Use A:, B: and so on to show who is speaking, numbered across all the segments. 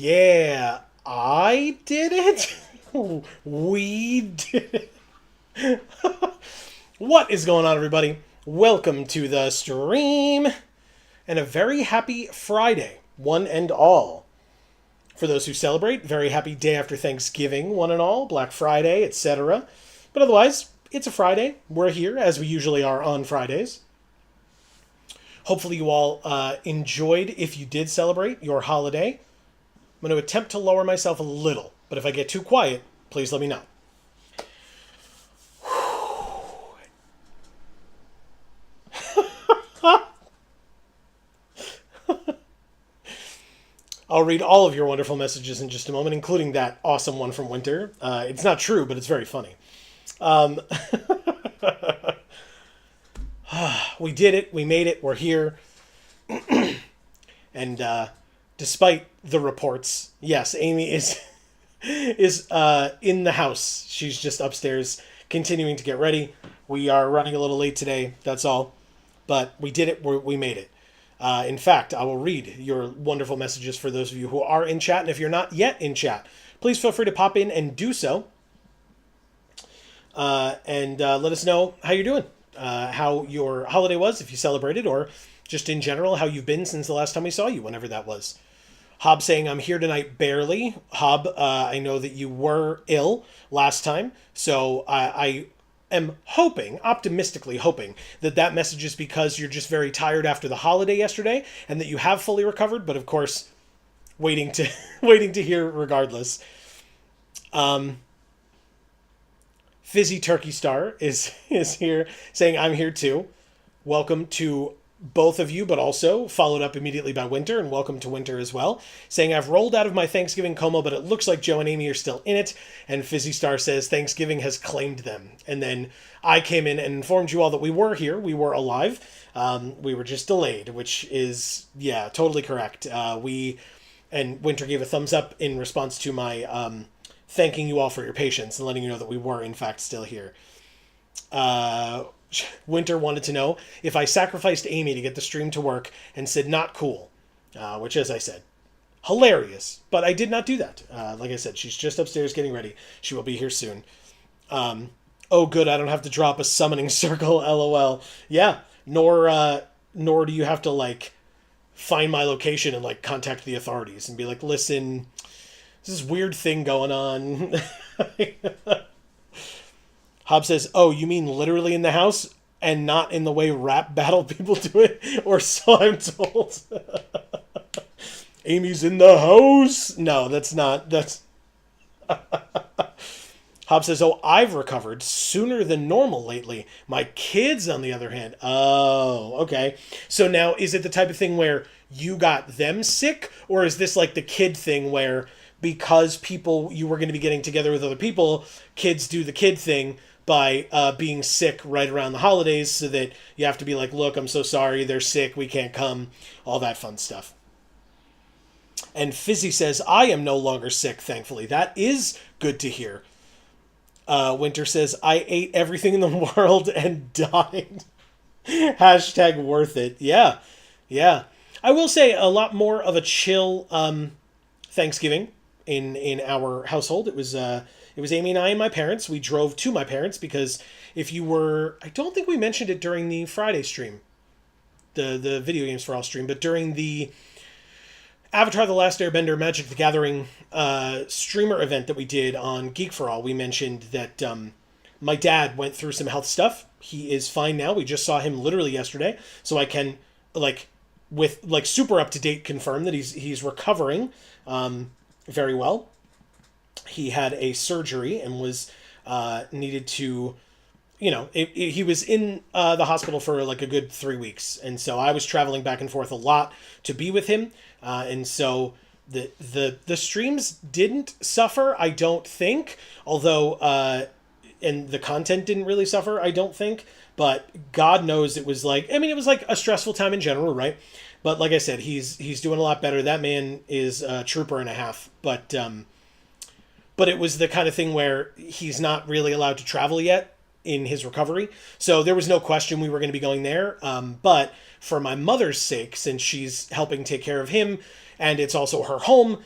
A: Yeah, I did it. We did it. What is going on, everybody? Welcome to the stream and a very happy Friday, one and all. For those who celebrate, very happy day after Thanksgiving, one and all, Black Friday, etc. But otherwise, it's a Friday. We're here as we usually are on Fridays. Hopefully, you all enjoyed, if you did celebrate, your holiday. I'm going to attempt to lower myself a little, but if I get too quiet, please let me know. I'll read all of your wonderful messages in just a moment, including that awesome one from Winter. It's not true, but it's very funny. We did it. We made it. We're here. And despite the reports, yes, Amy is in the house. She's just upstairs continuing to get ready. We are running a little late today, that's all. But we did it. We made it. In fact, I will read your wonderful messages for those of you who are in chat. And if you're not yet in chat, please feel free to pop in and do so. And let us know how you're doing, how your holiday was, if you celebrated, or just in general, how you've been since the last time we saw you, whenever that was. Hob saying, I'm here tonight barely. Hob, I know that you were ill last time, so I am hoping, optimistically hoping, that message is because you're just very tired after the holiday yesterday, and that you have fully recovered, but of course, waiting to hear regardless. Fizzy Turkey Star is here saying, I'm here too. Welcome to both of you, but also followed up immediately by Winter, and welcome to Winter as well, saying, I've rolled out of my Thanksgiving coma, but it looks like Joe and Amy are still in it. And Fizzy Star says, Thanksgiving has claimed them. And then I came in and informed you all that we were here. We were alive. We were just delayed, which is, yeah, totally correct. And Winter gave a thumbs up in response to my thanking you all for your patience and letting you know that we were, in fact, still here. Winter wanted to know if I sacrificed Amy to get the stream to work and said not cool, which, as I said, hilarious, but I did not do that. Like I said, she's just upstairs getting ready. She will be here soon. Oh, good, I don't have to drop a summoning circle, lol. Yeah, nor do you have to, like, find my location and, like, contact the authorities and be like, listen, there's this weird thing going on. Hob says, oh, you mean literally in the house and not in the way rap battle people do it? Or so I'm told. Amy's in the house. No, that's not. That's... Hob says, oh, I've recovered sooner than normal lately. My kids, on the other hand. Oh, okay. So now, is it the type of thing where you got them sick? Or is this like the kid thing where because you were going to be getting together with other people, kids do the kid thing by being sick right around the holidays, so that you have to be like, look, I'm so sorry, they're sick, we can't come, all that fun stuff. And Fizzy says, I am no longer sick, thankfully. That is good to hear. Winter says, I ate everything in the world and died. Hashtag worth it. Yeah. I will say a lot more of a chill Thanksgiving in our household. It was Amy and I and my parents. We drove to my parents because I don't think we mentioned it during the Friday stream, the Video Games for All stream, but during the Avatar The Last Airbender Magic the Gathering streamer event that we did on Geek for All, we mentioned that my dad went through some health stuff. He is fine now. We just saw him literally yesterday, so I can, with super up to date, confirm that he's recovering very well. He had a surgery and was needed to, he was in the hospital for like a good 3 weeks. And so I was traveling back and forth a lot to be with him. And so the streams didn't suffer, I don't think, although, and the content didn't really suffer, I don't think, but God knows it was like a stressful time in general, right? But like I said, he's doing a lot better. That man is a trooper and a half, but it was the kind of thing where he's not really allowed to travel yet. in his recovery. So there was no question we were going to be going there. But for my mother's sake, since she's helping take care of him and it's also her home,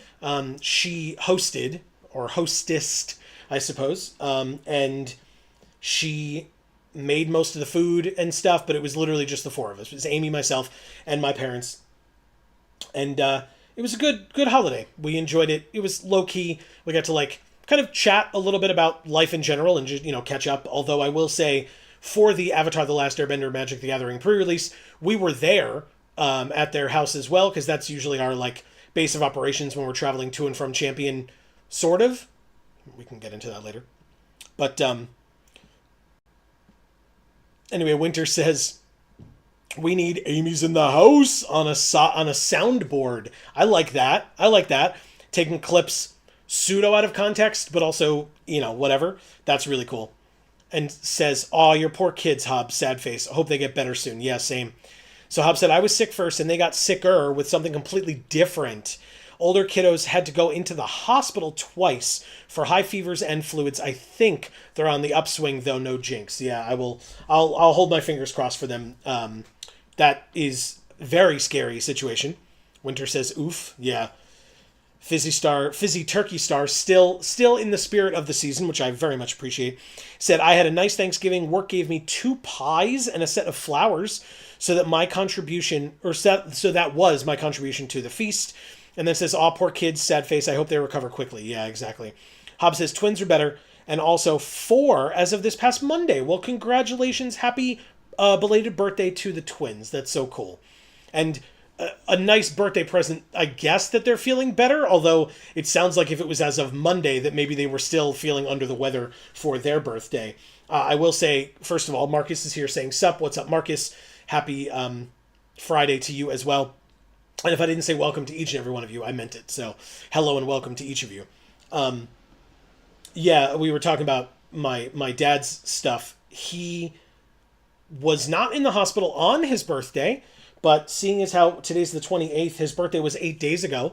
A: she hosted or hostessed, I suppose. And she made most of the food and stuff, but it was literally just the four of us. It was Amy, myself, and my parents. And it was a good holiday. We enjoyed it. It was low key. We got to like kind of chat a little bit about life in general and just, catch up. Although I will say, for the Avatar: The Last Airbender Magic the Gathering pre-release, we were there at their house as well, because that's usually our like base of operations when we're traveling to and from Champion, sort of. We can get into that later. But anyway, Winter says, we need Amy's in the house on a soundboard. I like that. Taking clips pseudo out of context, but also, whatever. That's really cool. And says, "Aw, your poor kids, Hob. Sad face. I hope they get better soon." Yeah, same. So Hob said, "I was sick first and they got sicker with something completely different. Older kiddos had to go into the hospital twice for high fevers and fluids. I think they're on the upswing, though. No jinx." Yeah, I'll hold my fingers crossed for them. That is very scary situation. Winter says, "Oof." Yeah. Fizzy Turkey Star, still in the spirit of the season, which I very much appreciate, said, "I had a nice Thanksgiving. Work gave me 2 pies and a set of flowers, so that was my contribution to the feast." And then says, "Aw, poor kids, sad face. I hope they recover quickly." Yeah, exactly. Hob says, "Twins are better, and also 4 as of this past Monday." Well, congratulations. Happy belated birthday to the twins. That's so cool. And a nice birthday present, I guess, that they're feeling better, although it sounds like if it was as of Monday that maybe they were still feeling under the weather for their birthday. I will say, first of all, Marcus is here saying, "Sup, what's up, Marcus? Happy Friday to you as well." And if I didn't say welcome to each and every one of you, I meant it. So hello and welcome to each of you. Yeah, we were talking about my dad's stuff. He was not in the hospital on his birthday, but seeing as how today's the 28th, his birthday was 8 days ago.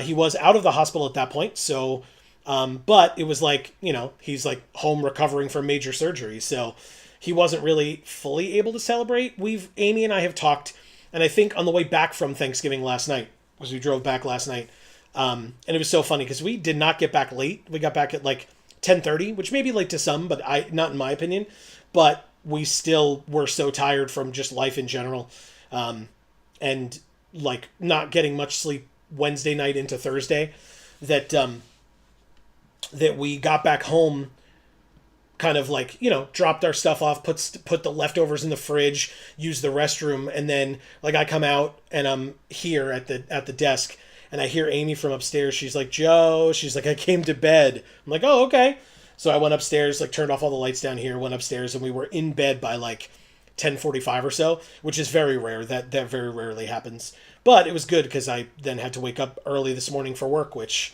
A: He was out of the hospital at that point. So, but it was like, he's like home recovering from major surgery. So he wasn't really fully able to celebrate. Amy and I have talked, and I think on the way back from Thanksgiving last night, because we drove back last night, and it was so funny because we did not get back late. We got back at like 10:30, which may be late to some, but not in my opinion. But we still were so tired from just life in general, and like not getting much sleep Wednesday night into Thursday, that that we got back home, kind of like, dropped our stuff off, put the leftovers in the fridge, used the restroom, and then like I come out and I'm here at the desk and I hear Amy from upstairs. She's like, "Joe," she's like, "I came to bed." I'm like, "Oh, okay." So I went upstairs, like turned off all the lights down here, went upstairs, and we were in bed by like 10:45 or so, which is very rare. That very rarely happens. But it was good because I then had to wake up early this morning for work, which,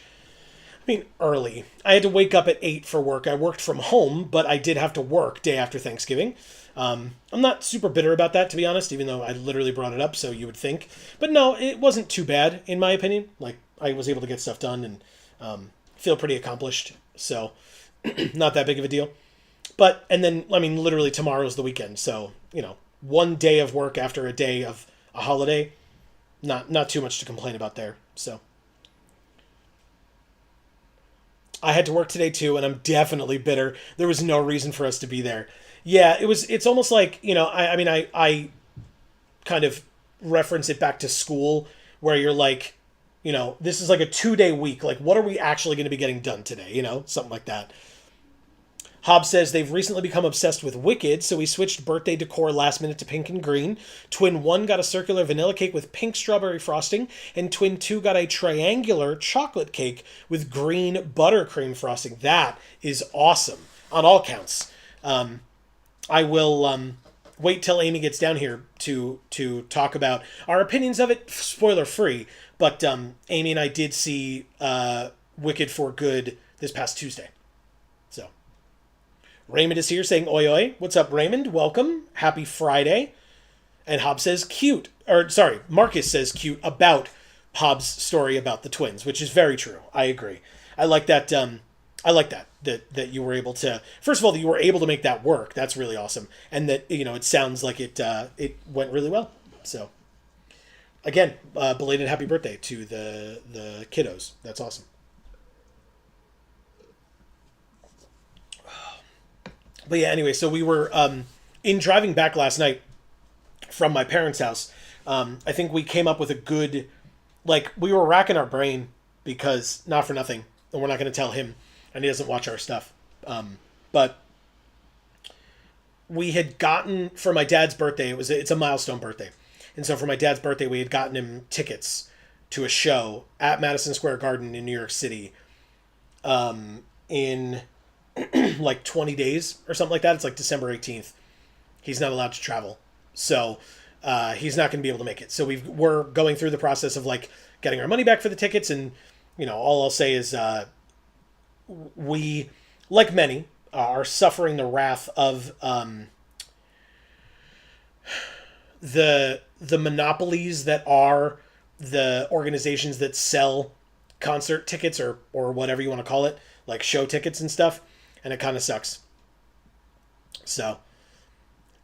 A: I mean, early. I had to wake up at 8 for work. I worked from home, but I did have to work day after Thanksgiving. I'm not super bitter about that, to be honest, even though I literally brought it up, so you would think. But no, it wasn't too bad, in my opinion. Like, I was able to get stuff done and feel pretty accomplished, so not that big of a deal. But, and then, I mean, literally tomorrow's the weekend, so, one day of work after a day of a holiday, not too much to complain about there, so. I had to work today too, and I'm definitely bitter. There was no reason for us to be there. Yeah, it's almost like, I kind of reference it back to school, where you're like, this is like a 2-day week. Like, what are we actually going to be getting done today? Something like that. Hob says they've recently become obsessed with Wicked, so we switched birthday decor last minute to pink and green. Twin 1 got a circular vanilla cake with pink strawberry frosting, and Twin 2 got a triangular chocolate cake with green buttercream frosting. That is awesome on all counts. I will wait till Amy gets down here to talk about our opinions of it, spoiler free. But Amy and I did see Wicked for Good this past Tuesday. So Raymond is here saying oi oi. What's up, Raymond? Welcome. Happy Friday. And Hob says cute. Or sorry, Marcus says cute about Hob's story about the twins, which is very true. I agree. I like that. I like that. that you were able to, first of all, that you were able to make that work. That's really awesome, and that it sounds like it went really well. So again, belated happy birthday to the kiddos. That's awesome. But yeah, anyway, so we were in driving back last night from my parents' house. I think we came up with a good, like, we were racking our brain because, not for nothing, and we're not going to tell him, and he doesn't watch our stuff. But we had gotten, for my dad's birthday, it's a milestone birthday. And so for my dad's birthday, we had gotten him tickets to a show at Madison Square Garden in New York City in like 20 days or something like that. It's like December 18th. He's not allowed to travel. So he's not going to be able to make it. So we're going through the process of like getting our money back for the tickets. And, all I'll say is we, like many, are suffering the wrath of the monopolies that are the organizations that sell concert tickets or whatever you want to call it, like show tickets and stuff. And it kind of sucks. So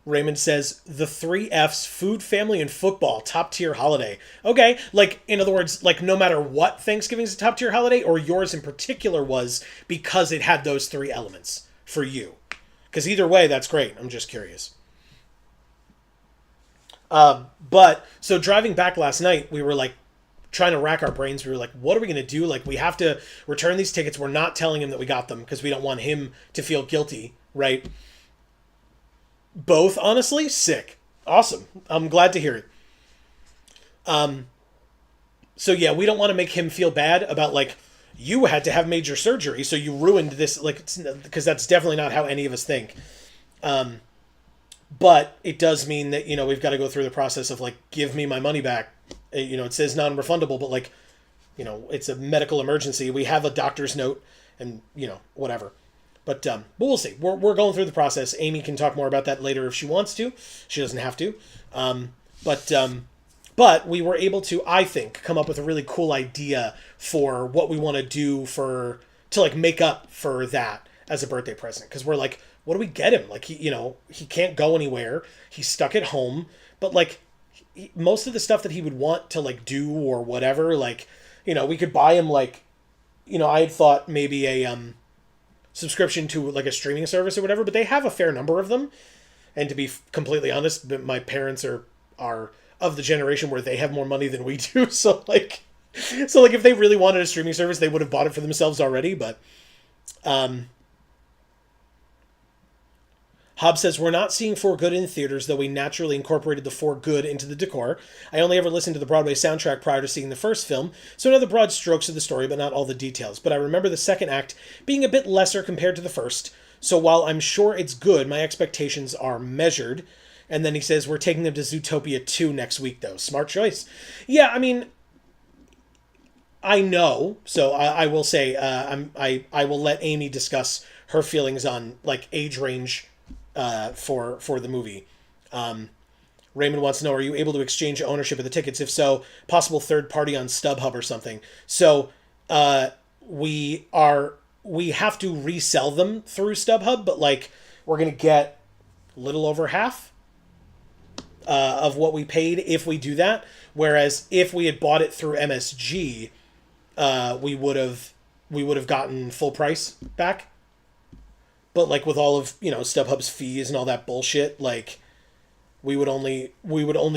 A: Raymond says the 3 F's: food, family, and football, top tier holiday. Okay. Like, in other words, like no matter what, Thanksgiving's a top tier holiday, or yours in particular was because it had those 3 elements for you. Because either way, that's great. I'm just curious. But so driving back last night, we were like trying to rack our brains. We were like, what are we going to do? Like, we have to return these tickets. We're not telling him that we got them because we don't want him to feel guilty, right? Both, honestly, sick. Awesome. I'm glad to hear it. So yeah, we don't want to make him feel bad about like, you had to have major surgery, so you ruined this, like, because that's definitely not how any of us think. But it does mean that, we've got to go through the process of like, give me my money back. It says non-refundable, but like, it's a medical emergency. We have a doctor's note and, whatever. But we'll see. We're going through the process. Amy can talk more about that later if she wants to. She doesn't have to. But we were able to, I think, come up with a really cool idea for what we want to do to like make up for that as a birthday present. Because we're like, what do we get him? Like, he can't go anywhere. He's stuck at home. But like, most of the stuff that he would want to like do or whatever, like, we could buy him like, I had thought maybe a subscription to like a streaming service or whatever, but they have a fair number of them. And to be completely honest, my parents are of the generation where they have more money than we do. So like if they really wanted a streaming service, they would have bought it for themselves already. But Hobbs says, we're not seeing For Good in theaters, though we naturally incorporated the For Good into the decor. I only ever listened to the Broadway soundtrack prior to seeing the first film, so I know the broad strokes of the story, but not all the details. But I remember the second act being a bit lesser compared to the first, so while I'm sure it's good, my expectations are measured. And then he says, we're taking them to Zootopia 2 next week, though. Smart choice. Yeah, I mean, I know, so I will say, I will let Amy discuss her feelings on, like, age range for the movie. Raymond wants to know, are you able to exchange ownership of the tickets? If so, possible third party on StubHub or something. So we have to resell them through StubHub, but like we're gonna get a little over half of what we paid if we do that. Whereas if we had bought it through MSG, we would have gotten full price back. But like with all of, StubHub's fees and all that bullshit, like we would only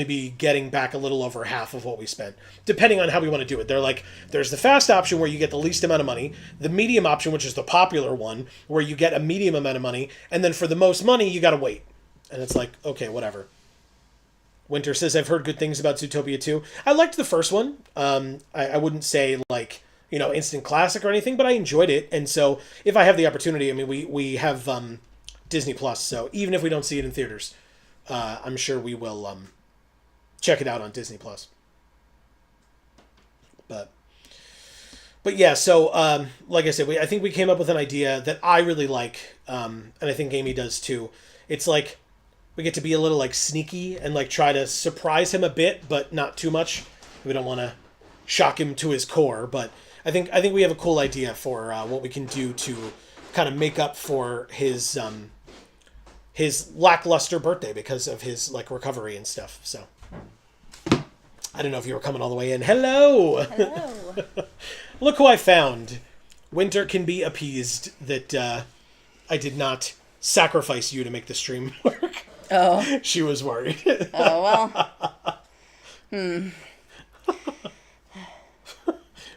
A: be getting back a little over half of what we spent, depending on how we want to do it. They're like, there's the fast option where you get the least amount of money, the medium option, which is the popular one, where you get a medium amount of money, and then for the most money, you got to wait. And it's like, okay, whatever. Winter says, I've heard good things about Zootopia 2. I liked the first one. I wouldn't say like, instant classic or anything, but I enjoyed it. And so if I have the opportunity, I mean, we have Disney Plus, so even if we don't see it in theaters, I'm sure we will check it out on Disney Plus. But yeah, so like I said, I think we came up with an idea that I really like, and I think Amy does too. It's like we get to be a little like sneaky and like try to surprise him a bit, but not too much. We don't want to shock him to his core, but I think we have a cool idea for what we can do to kind of make up for his lackluster birthday because of his like recovery and stuff. So I don't know if you were coming all the way in. Hello.
B: Hello.
A: Look who I found. Winter can be appeased that I did not sacrifice you to make the stream work.
B: Oh.
A: She was worried.
B: Oh, well.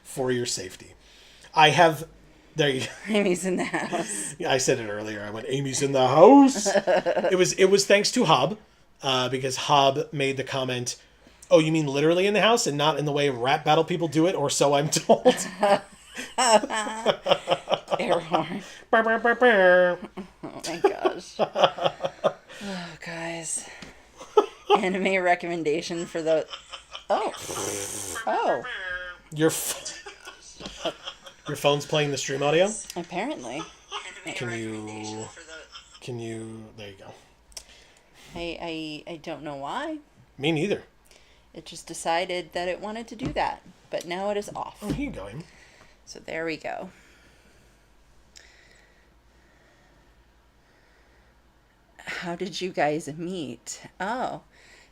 A: For your safety. I have... There you go.
B: Amy's in the house.
A: I said it earlier. I went, Amy's in the house. It was thanks to Hob, because Hob made the comment, oh, you mean literally in the house and not in the way rap battle people do it, or so I'm told.
B: Air horn. Oh my gosh. Oh, guys. Anime recommendation for the... Oh. Oh.
A: Your phone's playing the stream audio?
B: Apparently.
A: Can you... There you go.
B: I don't know why.
A: Me neither.
B: It just decided that it wanted to do that. But now it is off.
A: Oh, here you go, Amy.
B: So there we go. How did you guys meet? Oh,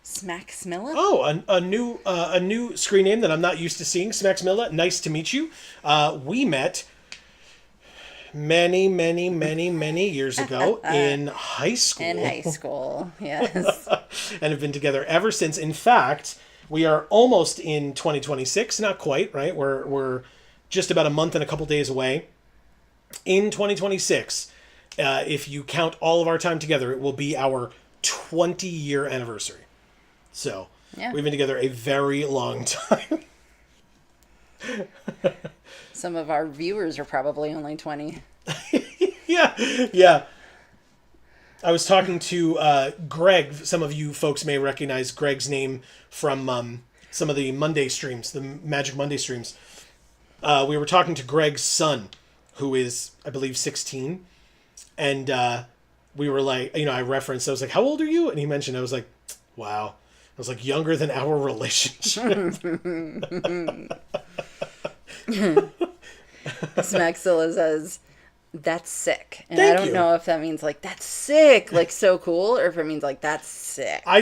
B: Smack Smilla?
A: Oh, a new screen name that I'm not used to seeing. Smack Smilla, nice to meet you. We met many years ago in high school.
B: In high school, yes.
A: And have been together ever since. In fact, we are almost in 2026. Not quite, right? We're just about a month and a couple days away. In 2026, if you count all of our time together, it will be our 20-year anniversary. So,
B: yeah.
A: We've been together a very long time.
B: Some of our viewers are probably only 20.
A: Yeah. I was talking to Greg. Some of you folks may recognize Greg's name from some of the Monday streams, the Magic Monday streams. We were talking to Greg's son, who is, I believe, 16. And we were like, I referenced, I was like, how old are you? And he mentioned, I was like, wow. I was like, younger than our relationship.
B: Smaxilla says, that's sick. And
A: Thank
B: I don't
A: you.
B: know if that means like, that's sick, like so cool, or if it means like, that's sick.
A: I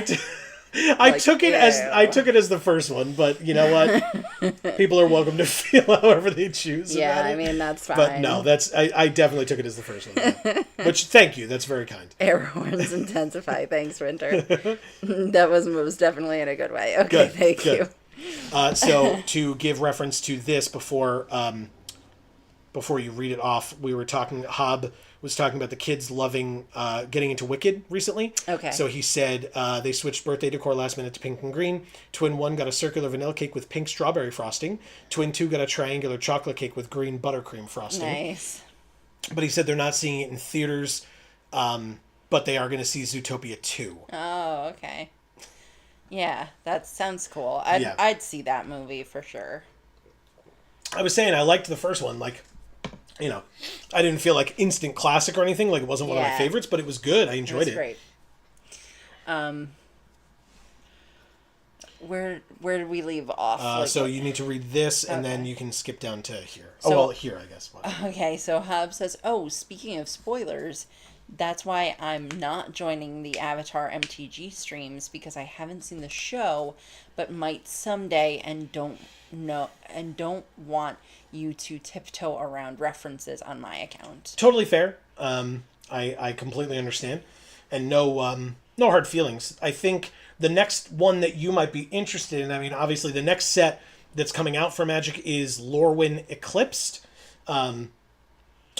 A: took it as the first one, but you know what? People are welcome to feel however they choose.
B: Yeah,
A: about it.
B: I mean, that's fine.
A: But no, I definitely took it as the first one. Which, thank you. That's very kind.
B: Air horns intensify. Thanks, Winter. That was most definitely in a good way. Okay,
A: Good,
B: thank
A: good.
B: you.
A: So to give reference to this before you read it off, Hob was talking about the kids loving getting into Wicked recently.
B: Okay.
A: So he said they switched birthday decor last minute to pink and green. Twin 1 got a circular vanilla cake with pink strawberry frosting. Twin 2 got a triangular chocolate cake with green buttercream frosting.
B: Nice.
A: But he said they're not seeing it in theaters, but they are going to see Zootopia 2.
B: Oh, okay. Yeah, that sounds cool. I'd see that movie for sure.
A: I was saying I liked the first one. Like, I didn't feel like instant classic or anything. Like, it wasn't one of my favorites, but it was good. I enjoyed it.
B: Great. Where did we leave off?
A: So you need to read this, and then you can skip down to here. Here, I guess.
B: Okay, so Hub says, oh, speaking of spoilers, that's why I'm not joining the Avatar MTG streams, because I haven't seen the show, but might someday, and don't want you to tiptoe around references on my account.
A: Totally fair. I completely understand, and no hard feelings. I think the next one that you might be interested in, I mean, obviously the next set that's coming out for Magic is Lorwyn Eclipsed.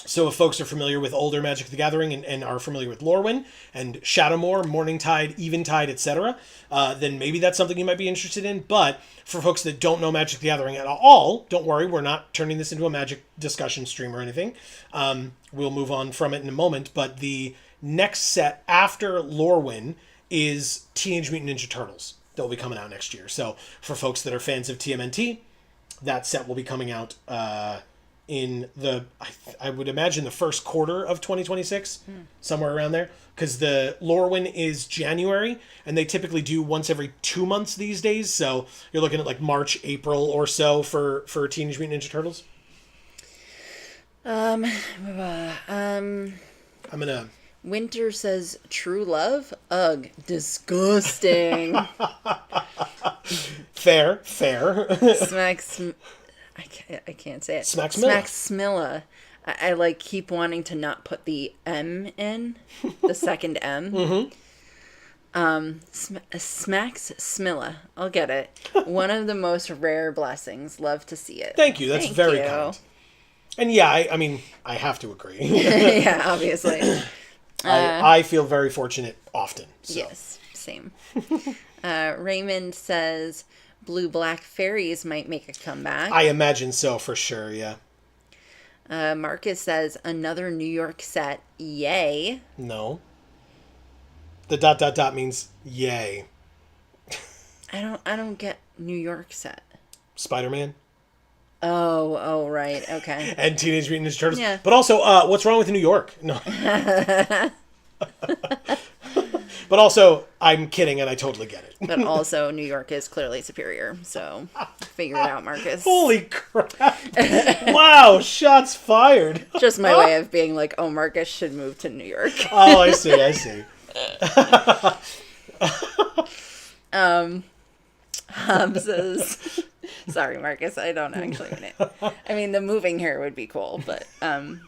A: So if folks are familiar with older Magic the Gathering and are familiar with Lorwyn and Shadowmoor, Morningtide, Eventide, etc., then maybe that's something you might be interested in. But for folks that don't know Magic the Gathering at all, don't worry, we're not turning this into a Magic discussion stream or anything. We'll move on from it in a moment. But the next set after Lorwyn is Teenage Mutant Ninja Turtles that will be coming out next year. So for folks that are fans of TMNT, that set will be coming out in I would imagine the first quarter of 2026, somewhere around there, because the Lorwyn is January, and they typically do once every 2 months these days, so you're looking at like March, April or so for Teenage Mutant Ninja Turtles.
B: Um,
A: I'm gonna.
B: Winter says true love. Ugh, disgusting.
A: Fair.
B: Smacks. I can't say it.
A: Smacks
B: Smilla. I like keep wanting to not put the M in, the second M. Smacks Smilla. I'll get it. One of the most rare blessings. Love to see it.
A: Thank you. That's
B: Thank
A: very
B: you.
A: kind. And yeah, I mean, I have to agree.
B: Yeah, obviously.
A: I feel very fortunate often. So.
B: Yes, same. Raymond says blue black fairies might make a comeback.
A: I imagine so, for sure, yeah.
B: Marcus says another New York set. Yay.
A: No. The ... means yay.
B: I don't get New York set.
A: Spider-Man.
B: Oh, right. Okay.
A: And Teenage Mutant Ninja Turtles.
B: Yeah.
A: But also, what's wrong with New York? No. But also, I'm kidding, and I totally get it.
B: But also, New York is clearly superior. So, figure it out, Marcus.
A: Holy crap. Wow, shots fired.
B: Just my way of being like, oh, Marcus should move to New York.
A: Oh, I see.
B: Says, sorry, Marcus, I don't actually mean it. I mean, the moving here would be cool, but, I'm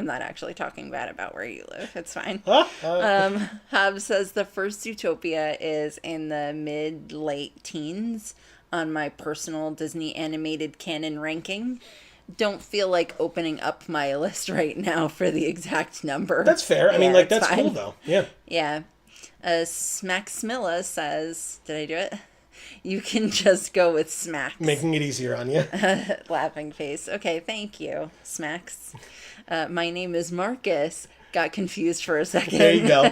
B: not actually talking bad about where you live. It's fine. Hobbs says the first Zootopia is in the mid-late teens on my personal Disney animated canon ranking. Don't feel like opening up my list right now for the exact number.
A: That's fair. I mean, that's fine. Cool, though. Yeah.
B: Yeah. Smack Smilla says, did I do it? You can just go with Smacks.
A: Making it easier on you.
B: Laughing face. Okay, thank you, Smacks. My name is Marcus. Got confused for a second.
A: There you go.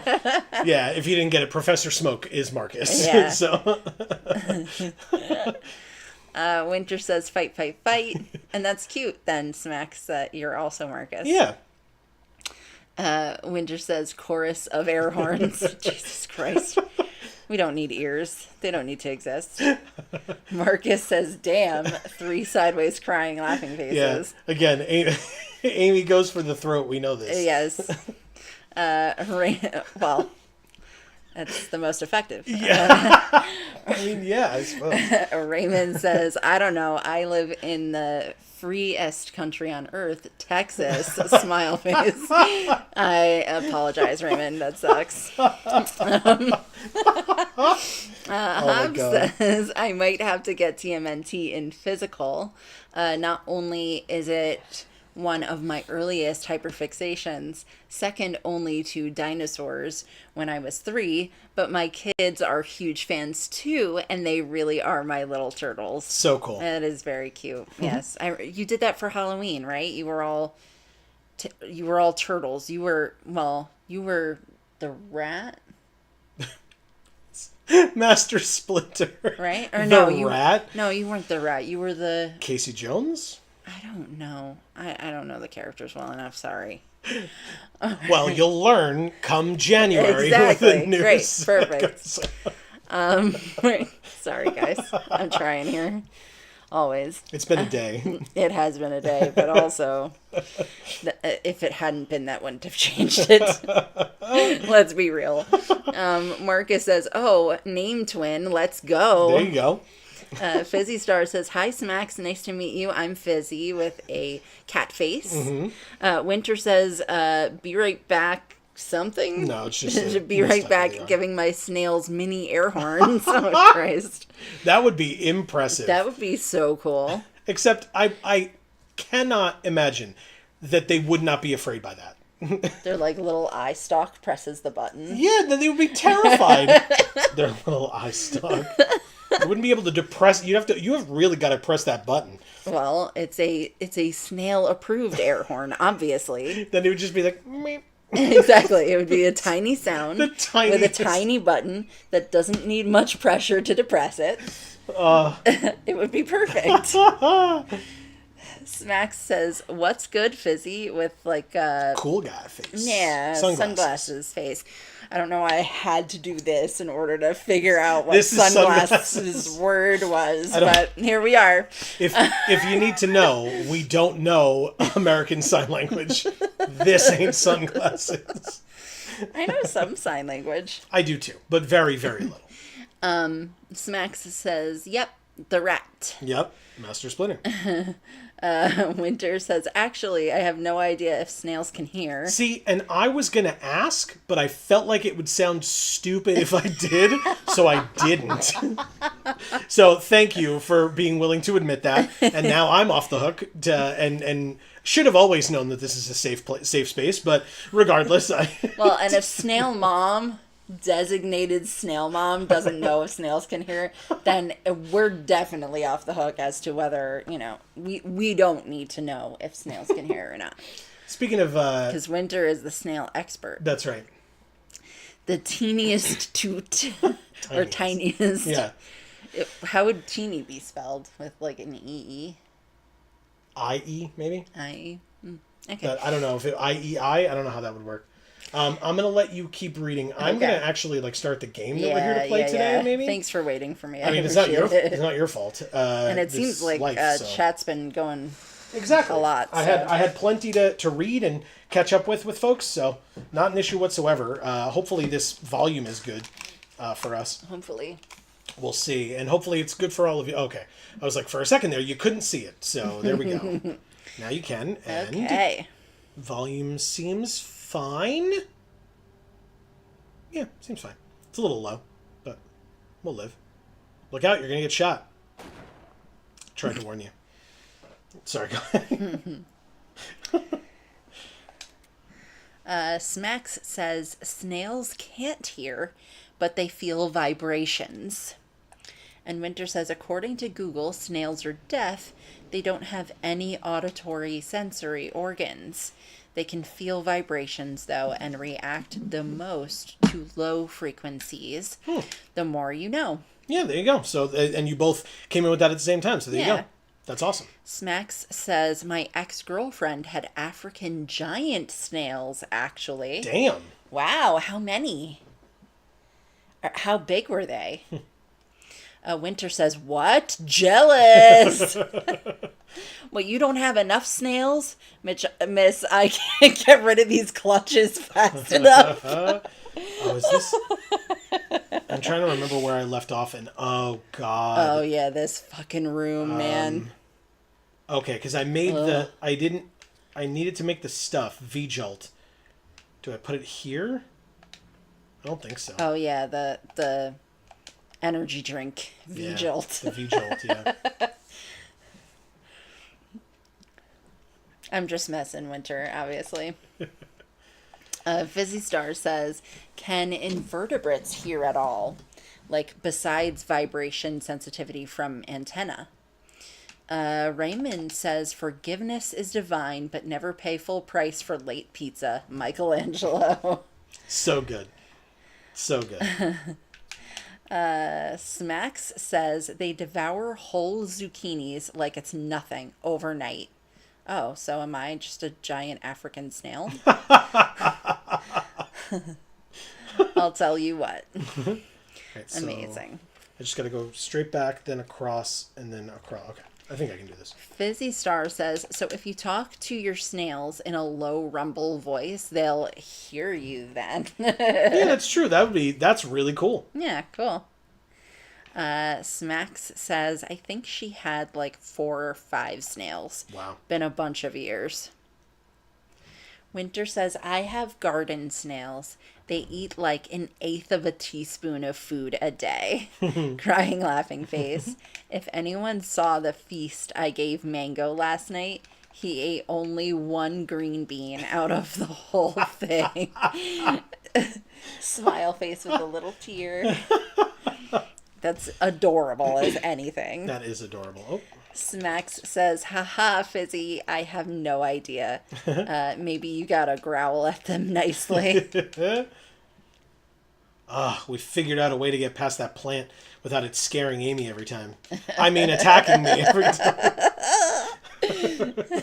A: Yeah, if you didn't get it, Professor Smoke is Marcus.
B: Yeah.
A: So.
B: Winter says fight. And that's cute then, Smacks, that you're also Marcus.
A: Yeah.
B: Winter says chorus of air horns. Jesus Christ. We don't need ears. They don't need to exist. Marcus says, damn, 3 sideways crying laughing faces.
A: Yeah. Again, Amy goes for the throat. We know this.
B: Yes. Well, that's the most effective.
A: Yeah. I mean, yeah, I suppose.
B: Raymond says, I don't know. I live in the freest country on earth, Texas. Smile face. I apologize, Raymond. That sucks. Hobbs says, I might have to get TMNT in physical. Not only is it one of my earliest hyperfixations, second only to dinosaurs when I was 3, but my kids are huge fans too, and they really are my little turtles.
A: So cool.
B: That is very cute. Yes. You did that for Halloween, right? You were all turtles. You were the rat.
A: Master Splinter.
B: Right? Or
A: rat?
B: No, you weren't the rat. You were the...
A: Casey Jones?
B: I don't know. I don't know the characters well enough. Sorry.
A: Well, you'll learn come January.
B: Exactly.
A: With a new
B: Great. Perfect. Sorry, guys. I'm trying here. Always.
A: It's been a day.
B: It has been a day, but also, if it hadn't been, that wouldn't have changed it. Let's be real. Marcus says, oh, name twin, let's go.
A: There you go.
B: Fizzy Star says, hi, Smacks. Nice to meet you. I'm Fizzy with a cat face. Mm-hmm. Winter says, be right back. Something?
A: No, it's just
B: be right back giving my snails mini air horns. Oh, Christ.
A: That would be impressive.
B: That would be so cool.
A: Except I cannot imagine that they would not be afraid by that.
B: Their little eye stalk presses the button.
A: Yeah, then they would be terrified. Their little eye stalk. They wouldn't be able to depress. You have really got to press that button.
B: Well, it's a snail approved air horn, obviously.
A: Then it would just be like meep.
B: Exactly. It would be a tiny sound with a
A: tiniest...
B: tiny button that doesn't need much pressure to depress it. It would be perfect. Smacks says, "What's good, Fizzy?" with like
A: Cool guy face.
B: yeah, sunglasses face. I don't know why I had to do this in order to figure out what
A: This is
B: sunglasses word was, but here we are.
A: If you need to know, we don't know American Sign Language. This ain't sunglasses.
B: I know some sign language.
A: I do too, but very, very little.
B: Smacks says, "Yep, the rat."
A: Yep, Master Splinter.
B: Winter says, "Actually, I have no idea if snails can hear."
A: See, and I was going to ask, but I felt like it would sound stupid if I did, so I didn't. So thank you for being willing to admit that. And now I'm off the hook and should have always known that this is a safe space, but regardless,
B: Well, and if Snail Mom, designated Snail Mom, doesn't know if snails can hear, then we're definitely off the hook as to whether, we don't need to know if snails can hear or not.
A: Speaking of...
B: Because Winter is the snail expert.
A: That's right.
B: The teeniest toot. Or tiniest.
A: Yeah.
B: How would teeny be spelled? With like an E-E?
A: I-E, maybe?
B: I-E? Okay.
A: But I don't know if it... I-E-I? I don't know how that would work. I'm going to let you keep reading. I'm going to actually start the game that we're here to play today, maybe?
B: Thanks for waiting for me.
A: I mean, it's not your fault.
B: And it seems like chat's been going
A: exactly
B: a lot.
A: I had plenty to read and catch up with folks, so not an issue whatsoever. Hopefully this volume is good for us.
B: Hopefully.
A: We'll see. And hopefully it's good for all of you. Okay. I was like, for a second there, you couldn't see it. So there we go. Now you can. And
B: okay.
A: Volume seems fine. Yeah, seems fine. It's a little low, but we'll live. Look out, you're going to get shot. Tried to warn you. Sorry, go ahead.
B: Smacks says, "Snails can't hear, but they feel vibrations." And Winter says, "According to Google, snails are deaf. They don't have any auditory sensory organs. They can feel vibrations, though, and react the most to low frequencies. The more you know."
A: Yeah, there you go. So, and you both came in with that at the same time. So there you go. That's awesome.
B: Smacks says, "My ex-girlfriend had African giant snails, actually."
A: Damn.
B: Wow, how many? How big were they? Winter says, "What? Jealous." Well, you don't have enough snails? Miss, I can't get rid of these clutches fast enough.
A: Oh, is this... I'm trying to remember where I left off, and oh, God.
B: Oh, yeah, this fucking room, man.
A: Okay, because I made I needed to make the stuff, V-Jolt. Do I put it here? I don't think so.
B: Oh, yeah, the energy drink, V-Jolt.
A: Yeah, the V-Jolt, yeah.
B: I'm just messing, Winter, obviously. Fizzy Star says, "Can invertebrates hear at all? Like, besides vibration sensitivity from antenna?" Raymond says, "Forgiveness is divine, but never pay full price for late pizza." Michelangelo.
A: So good. So good.
B: Smacks says, "They devour whole zucchinis like it's nothing overnight." Oh, so am I just a giant African snail? I'll tell you what.
A: Right, so
B: amazing.
A: I just got to go straight back, then across, and then across. Okay, I think I can do this.
B: Fizzy Star says, "So if you talk to your snails in a low rumble voice, they'll hear you then."
A: Yeah, that's true. That's really cool.
B: Yeah, cool. Smacks says, "I think she had like 4 or 5 snails."
A: Wow.
B: Been a bunch of years. Winter says, "I have garden snails. They eat like 1/8 of a teaspoon of food a day." Crying laughing face. "If anyone saw the feast I gave Mango last night, he ate only 1 green bean out of the whole thing." Smile face with a little tear. That's adorable as anything.
A: That is adorable. Oh.
B: Smacks says, "Haha, Fizzy, I have no idea. Maybe you gotta growl at them nicely."
A: We figured out a way to get past that plant without it scaring Amy every time. I mean, attacking me every time.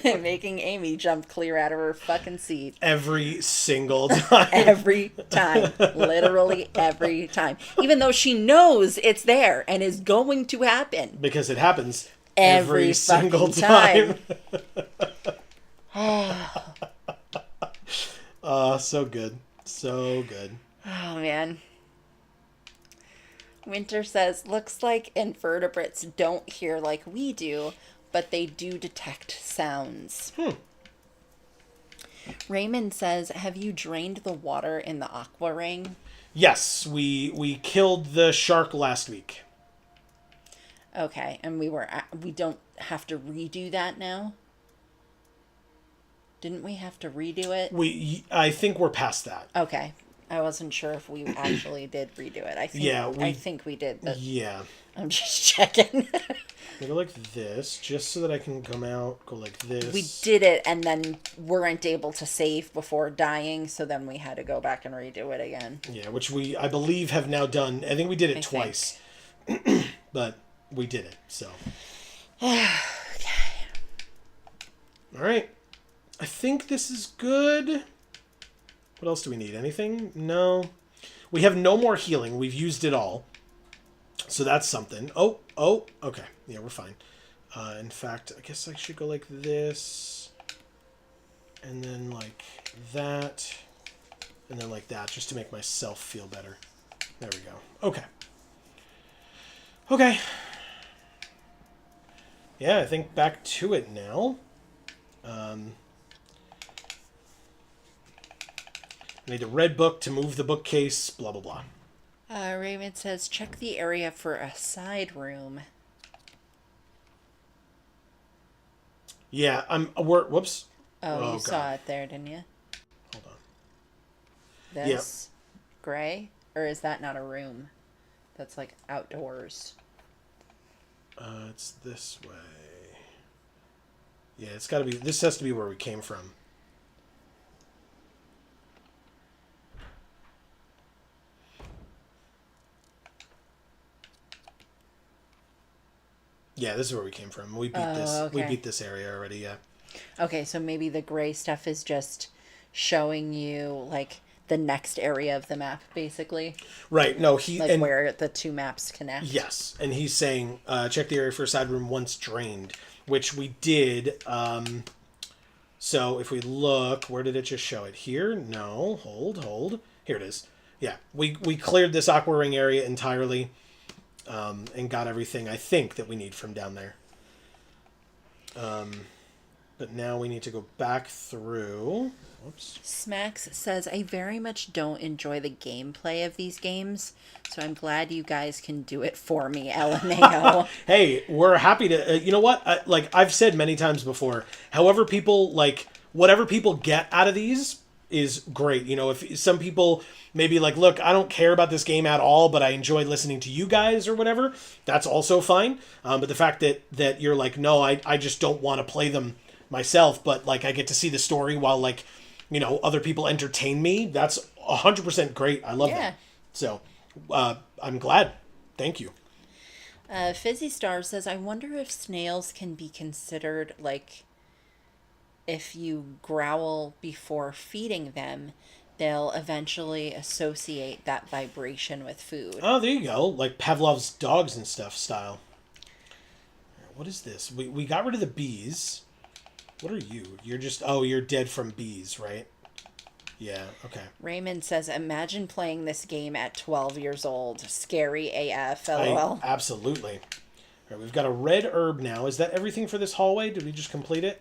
B: Making Amy jump clear out of her fucking seat.
A: Every single time.
B: Every time. Literally every time. Even though she knows it's there and is going to happen.
A: Because it happens
B: Every
A: single
B: fucking time.
A: So good. So good.
B: Oh, man. Winter says, looks like invertebrates don't hear like we do, but they do detect sounds. Raymond says, have you drained the water in the aqua ring?
A: Yes, we killed the shark last week.
B: Okay, and we don't have to redo that now? Didn't we have to redo it?
A: I think we're past that.
B: Okay. I wasn't sure if we actually did redo it. I think we did.
A: Yeah.
B: I'm just checking.
A: I go like this, just so that I can come out, go like this.
B: We did it and then weren't able to save before dying, so then we had to go back and redo it again.
A: Yeah, which I believe, have now done. I think we did it twice. But we did it, so.
B: Okay.
A: All right. I think this is good. What else do we need? Anything? No. We have no more healing. We've used it all. So that's something. Oh, okay. Yeah, we're fine. In fact, I guess I should go like this. And then like that. And then like that, just to make myself feel better. There we go. Okay. Okay. Yeah, I think back to it now. I need a red book to move the bookcase, blah, blah, blah.
B: Raymond says, check the area for a side room.
A: Yeah, whoops.
B: Oh, you saw it there, didn't you?
A: Hold on.
B: This? Gray? Or is that not a room? That's like outdoors.
A: It's this way. Yeah, it's gotta be, this has to be where we came from. Yeah, this is where we came from. We beat this.
B: Okay.
A: We beat this area already. Yeah.
B: Okay, so maybe the gray stuff is just showing you like the next area of the map, basically.
A: Right. No,
B: where the two maps connect.
A: Yes, and he's saying check the area for a side room once drained, which we did. So if we look, where did it just show it? Here? No. Hold. Here it is. Yeah, we cleared this aqua ring area entirely. And got everything I think that we need from down there. But now we need to go back through. Whoops.
B: Smacks says, I very much don't enjoy the gameplay of these games, so I'm glad you guys can do it for me, LMAO.
A: Hey, we're happy to. You know what? I've said many times before, however people, whatever people get out of these is great. You know, if some people maybe look, I don't care about this game at all, but I enjoy listening to you guys or whatever, that's also fine. But the fact that you're like, no, I just don't want to play them myself, but I get to see the story while other people entertain me, that's 100% great. I love that. So I'm glad. Thank you.
B: Fizzy Star says, I wonder if snails can be considered if you growl before feeding them, they'll eventually associate that vibration with food.
A: Oh, there you go. Like Pavlov's dogs and stuff style. What is this? We got rid of the bees. What are you? You're just... Oh, you're dead from bees, right? Yeah, okay.
B: Raymond says, imagine playing this game at 12 years old. Scary AF, LOL.
A: Absolutely. All right, we've got a red herb now. Is that everything for this hallway? Did we just complete it?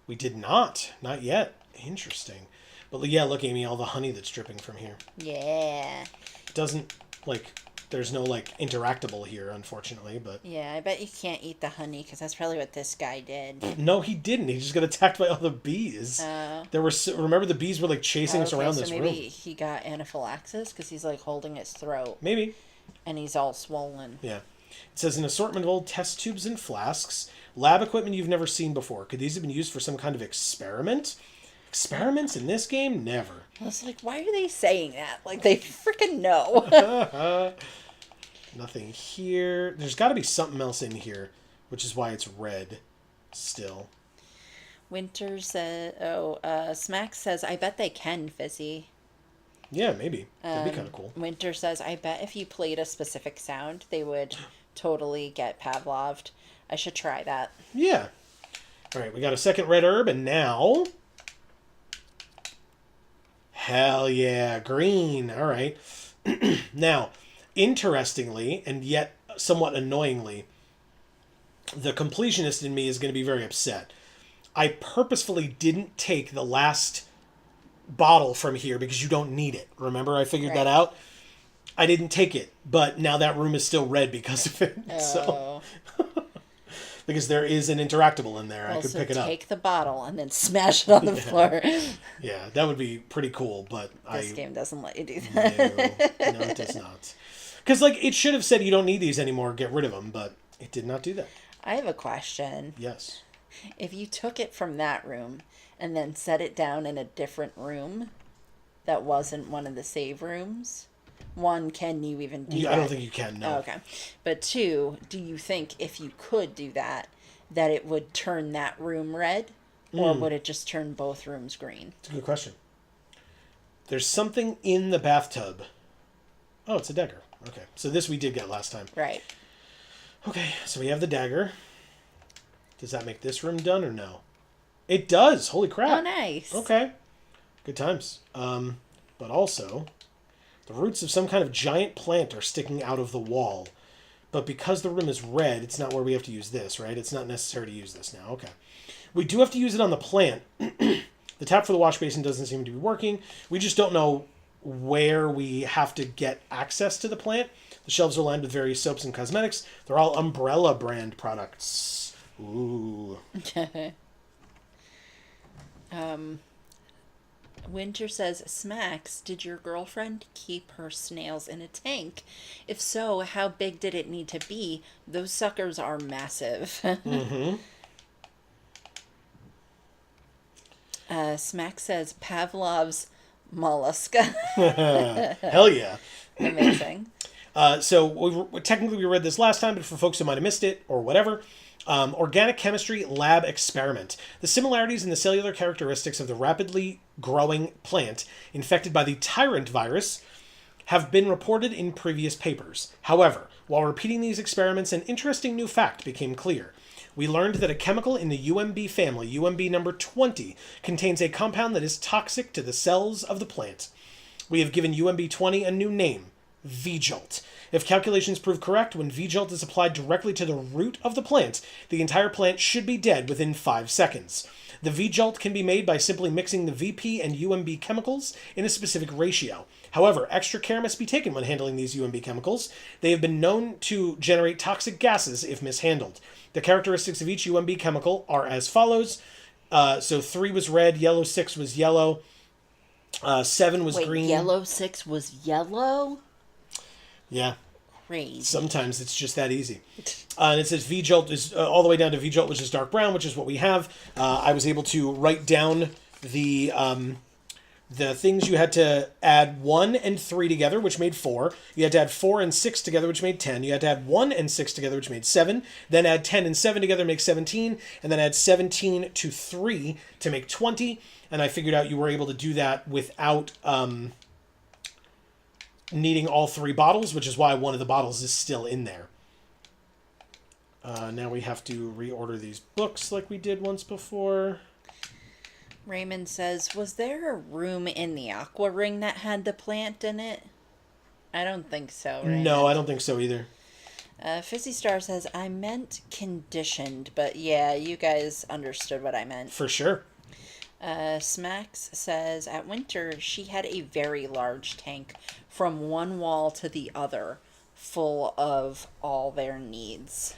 A: We did not. Not yet. Interesting. But yeah, look, Amy, all the honey that's dripping from here.
B: Yeah.
A: It doesn't, there's no, interactable here, unfortunately, but...
B: Yeah, I bet you can't eat the honey, because that's probably what this guy did.
A: No, he didn't. He just got attacked by all the bees. Remember the bees were, chasing us around this room.
B: Maybe he got anaphylaxis, because he's, holding his throat.
A: Maybe.
B: And he's all swollen.
A: Yeah. It says, an assortment of old test tubes and flasks, lab equipment you've never seen before. Could these have been used for some kind of experiment? Experiments in this game? Never.
B: I was like, why are they saying that? They freaking know.
A: Nothing here. There's got to be something else in here, which is why it's red still.
B: Winter says, Smack says, I bet they can, Fizzy.
A: Yeah, maybe. That'd be kind of cool.
B: Winter says, I bet if you played a specific sound, they would totally get Pavloved. I should try that.
A: Yeah. All right, we got a second red herb, and now... Hell yeah, green. All right. Now, interestingly, and yet somewhat annoyingly, the completionist in me is going to be very upset. I purposefully didn't take the last bottle from here because you don't need it. Remember, I figured that out? I didn't take it, but now that room is still red because of it. So, because there is an interactable in there. I could pick it up.
B: Take the bottle and then smash it on the floor.
A: Yeah, that would be pretty cool, but
B: this game doesn't let you do that.
A: No, it does not. Because, like, it should have said you don't need these anymore, get rid of them, but it did not do that.
B: I have a question.
A: Yes.
B: If you took it from that room and then set it down in a different room that wasn't one of the save rooms, one, can you even do that?
A: I don't think you can, no.
B: Oh, okay. But two, do you think if you could do that, that it would turn that room red? Or would it just turn both rooms green?
A: It's a good question. There's something in the bathtub. Oh, it's a dagger. Okay. So this we did get last time.
B: Right.
A: Okay, so we have the dagger. Does that make this room done or no? It does. Holy crap.
B: Oh, nice.
A: Okay. Good times. But also, the roots of some kind of giant plant are sticking out of the wall. But because the room is red, it's not where we have to use this, right? It's not necessary to use this now. Okay. We do have to use it on the plant. The tap for the wash basin doesn't seem to be working. We just don't know where we have to get access to the plant. The shelves are lined with various soaps and cosmetics. They're all Umbrella brand products. Ooh.
B: Winter says, Smacks, did your girlfriend keep her snails in a tank? If so, how big did it need to be? Those suckers are massive.
A: Mm-hmm.
B: Smack says, Pavlov's mollusca.
A: Hell yeah.
B: Amazing.
A: So technically we read this last time, but for folks who might have missed it or whatever, organic chemistry lab experiment. The similarities in the cellular characteristics of the rapidly growing plant infected by the tyrant virus have been reported in previous papers. However, while repeating these experiments, an interesting new fact became clear. We learned that a chemical in the UMB family, UMB number 20, contains a compound that is toxic to the cells of the plant. We have given UMB 20 a new name, V-Jolt. If calculations prove correct, when V-Jolt is applied directly to the root of the plant, the entire plant should be dead within 5 seconds. The V-Jolt can be made by simply mixing the VP and UMB chemicals in a specific ratio. However, extra care must be taken when handling these UMB chemicals. They have been known to generate toxic gases if mishandled. The characteristics of each UMB chemical are as follows. So 3 was red, yellow 6 was yellow, 7 was green.
B: Yellow 6 was yellow?
A: Yeah.
B: Crazy.
A: Sometimes it's just that easy. And it says V-Jolt is all the way down to V-Jolt, which is dark brown, which is what we have. I was able to write down the things you had to add 1 and 3 together, which made 4. You had to add 4 and 6 together, which made 10. You had to add 1 and 6 together, which made 7. Then add 10 and 7 together, make 17. And then add 17 to 3 to make 20. And I figured out you were able to do that without needing all 3 bottles, which is why one of the bottles is still in there. Now we have to reorder these books like we did once before.
B: Raymond says, was there a room in the aqua ring that had the plant in it? I don't think so, Raymond.
A: No, I don't think so either.
B: Fizzy Star says, I meant conditioned, but yeah, you guys understood what I meant.
A: For sure.
B: Smacks says, at Winter, she had a very large tank from one wall to the other, full of all their needs.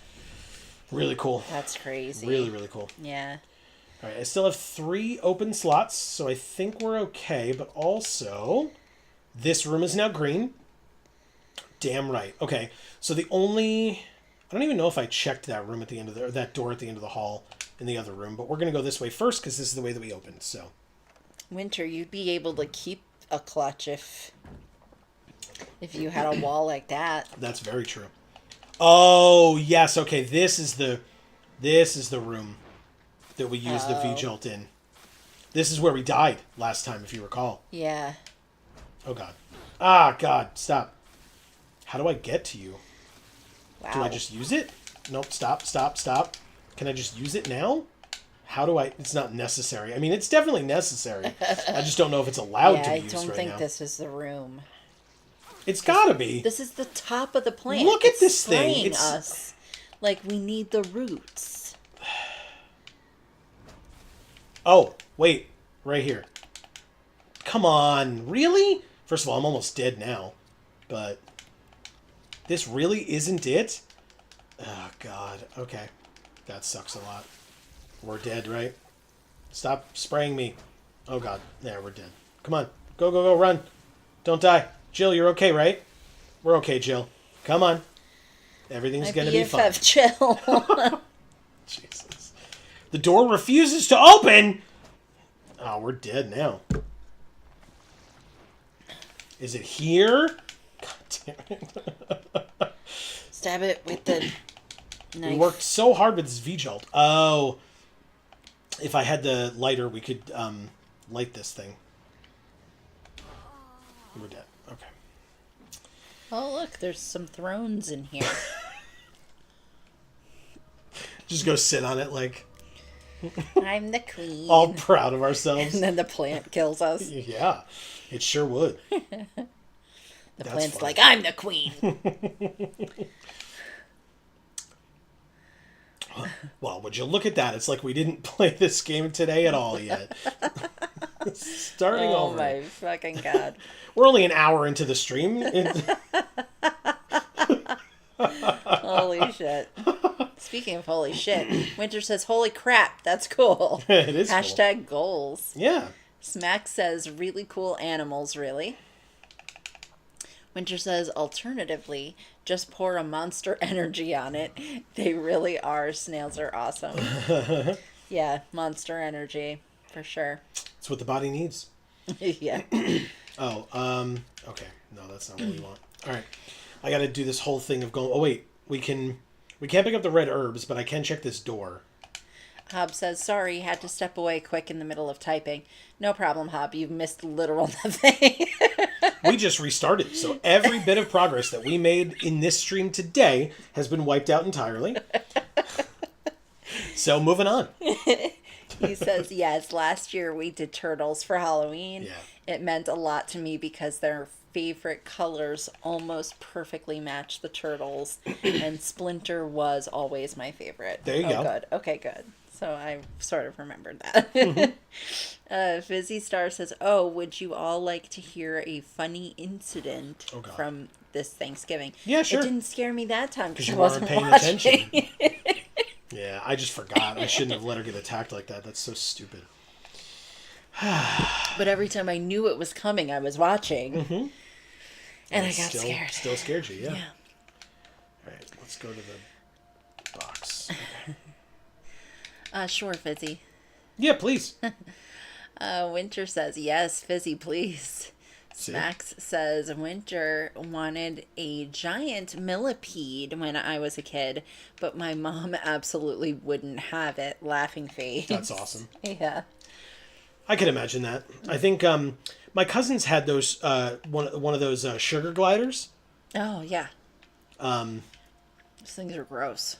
A: Really cool.
B: That's crazy.
A: Really, really cool.
B: Yeah.
A: All right, I still have 3 open slots, so I think we're okay. But also, this room is now green. Damn right. Okay, so the only... I don't even know if I checked that room at the end of or that door at the end of the hall in the other room, but we're going to go this way first because this is the way that we opened, so...
B: Winter, you'd be able to keep a clutch if you had a wall like that.
A: That's very true. Oh, yes, okay, this is the room. that we used the V-Jolt in. This is where we died last time, if you recall.
B: Yeah.
A: Oh, God. Ah, God, stop. How do I get to you?
B: Wow.
A: Do I just use it? Nope, stop. Can I just use it now? How do I... It's not necessary. I mean, it's definitely necessary. I just don't know if it's allowed to be used right now.
B: I don't think this is the room.
A: It's gotta be.
B: This is the top of the plant.
A: Look at this thing.
B: It's spraying us. Like, we need the roots.
A: Oh, wait. Right here. Come on. Really? First of all, I'm almost dead now. But this really isn't it? Oh, God. Okay. That sucks a lot. We're dead, right? Stop spraying me. Oh, God. There, we're dead. Come on. Go, run. Don't die. Jill, you're okay, right? We're okay, Jill. Come on. Everything's going to be fine.
B: Jill.
A: Jesus. The door refuses to open! Oh, we're dead now. Is it here? God damn it.
B: Stab it with the knife.
A: We worked so hard with this V-Jolt. Oh. If I had the lighter, we could light this thing. We're dead. Okay.
B: Oh, look, there's some thrones in here.
A: Just go sit on it like...
B: I'm the queen.
A: all proud of ourselves.
B: And then the plant kills us.
A: Yeah, it sure would.
B: The plant's funny. Like, I'm the queen.
A: Well, would you look at that? It's like we didn't play this game today at all yet. Starting over.
B: Oh my fucking God.
A: We're only an hour into the stream.
B: Holy shit. Speaking of holy shit, Winter says, holy crap, that's cool.
A: It is
B: Hashtag cool. Goals.
A: Yeah.
B: Smack says, really cool animals, really. Winter says, alternatively, just pour a Monster Energy on it. They really are. Snails are awesome. Yeah, Monster Energy, for sure.
A: It's what the body needs.
B: Yeah.
A: Oh, okay. No, that's not what we want. All right. I got to do this whole thing of going, oh, wait, we can't pick up the red herbs, but I can check this door.
B: Hob says, sorry, had to step away quick in the middle of typing. No problem, Hob. You've missed literal nothing.
A: We just restarted, so every bit of progress that we made in this stream today has been wiped out entirely. So moving on.
B: He says, yes, last year we did turtles for Halloween.
A: Yeah.
B: It meant a lot to me because their favorite colors almost perfectly match the turtles, and Splinter was always my favorite.
A: There you go.
B: Good. Okay, good. So I sort of remembered that. Mm-hmm. Fizzy Star says, oh, would you all like to hear a funny incident from this Thanksgiving?
A: Yeah, sure.
B: It didn't scare me that time because
A: you
B: I wasn't
A: paying
B: watching.
A: Attention. Yeah, I just forgot. I shouldn't have let her get attacked like that. That's so stupid.
B: But every time I knew it was coming, I was watching. Mm-hmm. And I got scared.
A: Still scared you, yeah. All right, let's go to the box. Okay.
B: Sure, Fizzy.
A: Yeah, please.
B: Winter says, yes, Fizzy, please.
A: See?
B: Max says, Winter wanted a giant millipede when I was a kid, but my mom absolutely wouldn't have it. Laughing face.
A: That's awesome.
B: Yeah.
A: I can imagine that. I think my cousins had those one of those sugar gliders.
B: Oh yeah. Those things are gross.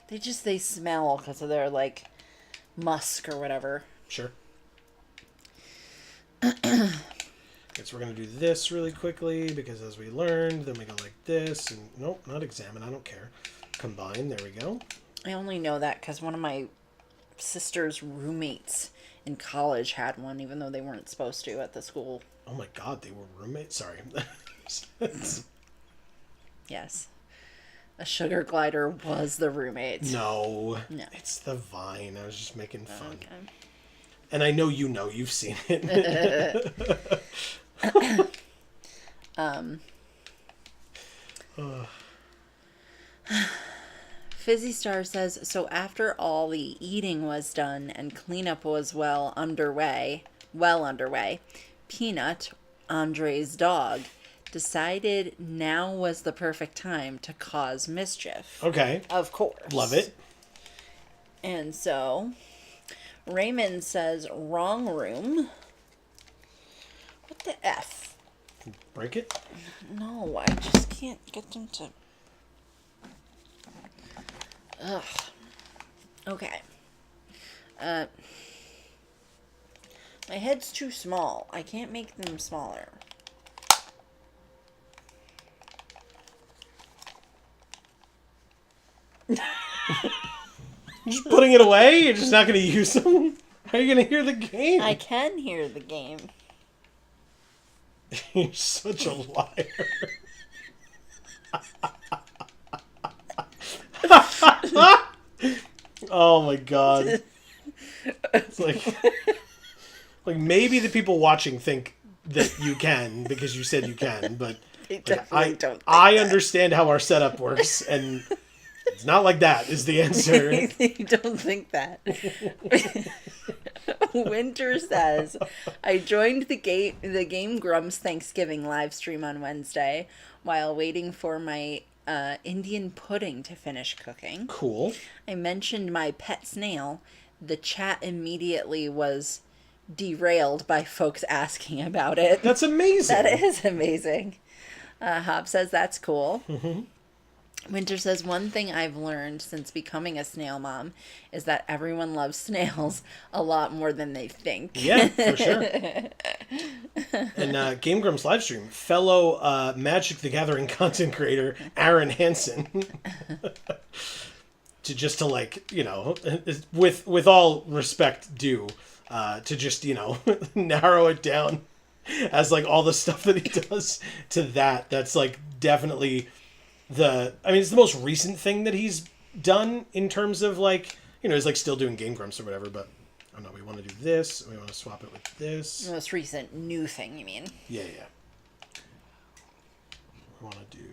B: They smell because of their like musk or whatever.
A: Sure. Guess we're gonna do this really quickly because as we learned, then we go like this and nope, not examine. I don't care. Combine. There we go.
B: I only know that because one of my sister's roommates in college had one, even though they weren't supposed to at the school.
A: Oh my God, they were roommates? Sorry.
B: Yes. A sugar glider was the roommate.
A: No. It's the vine. I was just making fun.
B: Okay.
A: And I know you've seen it.
B: Fizzy Star says, so after all the eating was done and cleanup was well underway, Peanut, Andre's dog, decided now was the perfect time to cause mischief.
A: Okay.
B: Of course.
A: Love it.
B: And so, Raymond says, wrong room. What the F?
A: Break it?
B: No, I just can't get them to... Ugh. Okay. My head's too small. I can't make them smaller.
A: Just putting it away? You're just not going to use them? How are you going to hear the game?
B: I can hear the game.
A: You're such a liar. Oh my god. It's like maybe the people watching think that you can because you said you can, but
B: Definitely don't.
A: I understand how our setup works, and it's not like that is the answer.
B: You don't think that. Winter says, I joined the Game Grumps Thanksgiving live stream on Wednesday while waiting for my Indian pudding to finish cooking.
A: Cool.
B: I mentioned my pet snail. The chat immediately was derailed by folks asking about it.
A: That's amazing.
B: That is amazing. Hop says that's cool. Mm-hmm. Winter says, one thing I've learned since becoming a snail mom is that everyone loves snails a lot more than they think.
A: Yeah, for sure. And Game Grumps livestream, fellow Magic the Gathering content creator Aaron Hansen, to like, you know, with all respect due, to just, you know, narrow it down as like all the stuff that he does to that's like definitely it's the most recent thing that he's done in terms of like, you know, he's like still doing Game Grumps or whatever, but oh no, we want to do this, we want to swap it with this.
B: The most recent new thing, you mean?
A: Yeah. We want to do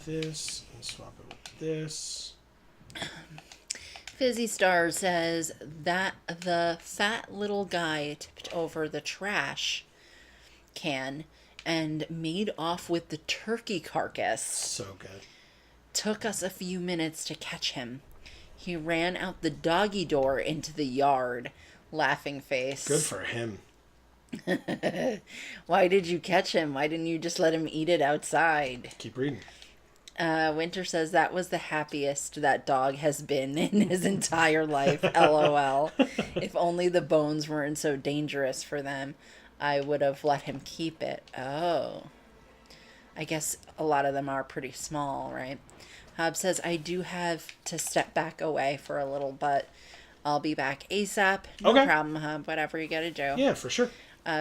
A: this and swap it with this.
B: Fizzy Star says that the fat little guy tipped over the trash can and made off with the turkey carcass.
A: So good.
B: Took us a few minutes to catch him. He ran out the doggy door into the yard. Laughing face.
A: Good for him.
B: Why did you catch him? Why didn't you just let him eat it outside?
A: Keep reading.
B: Winter says that was the happiest that dog has been in his entire life. LOL. If only the bones weren't so dangerous for them, I would have let him keep it. Oh. I guess a lot of them are pretty small, right? Hob says, I do have to step back away for a little, but I'll be back ASAP. No problem, Hob. Whatever you gotta do.
A: Yeah, for sure.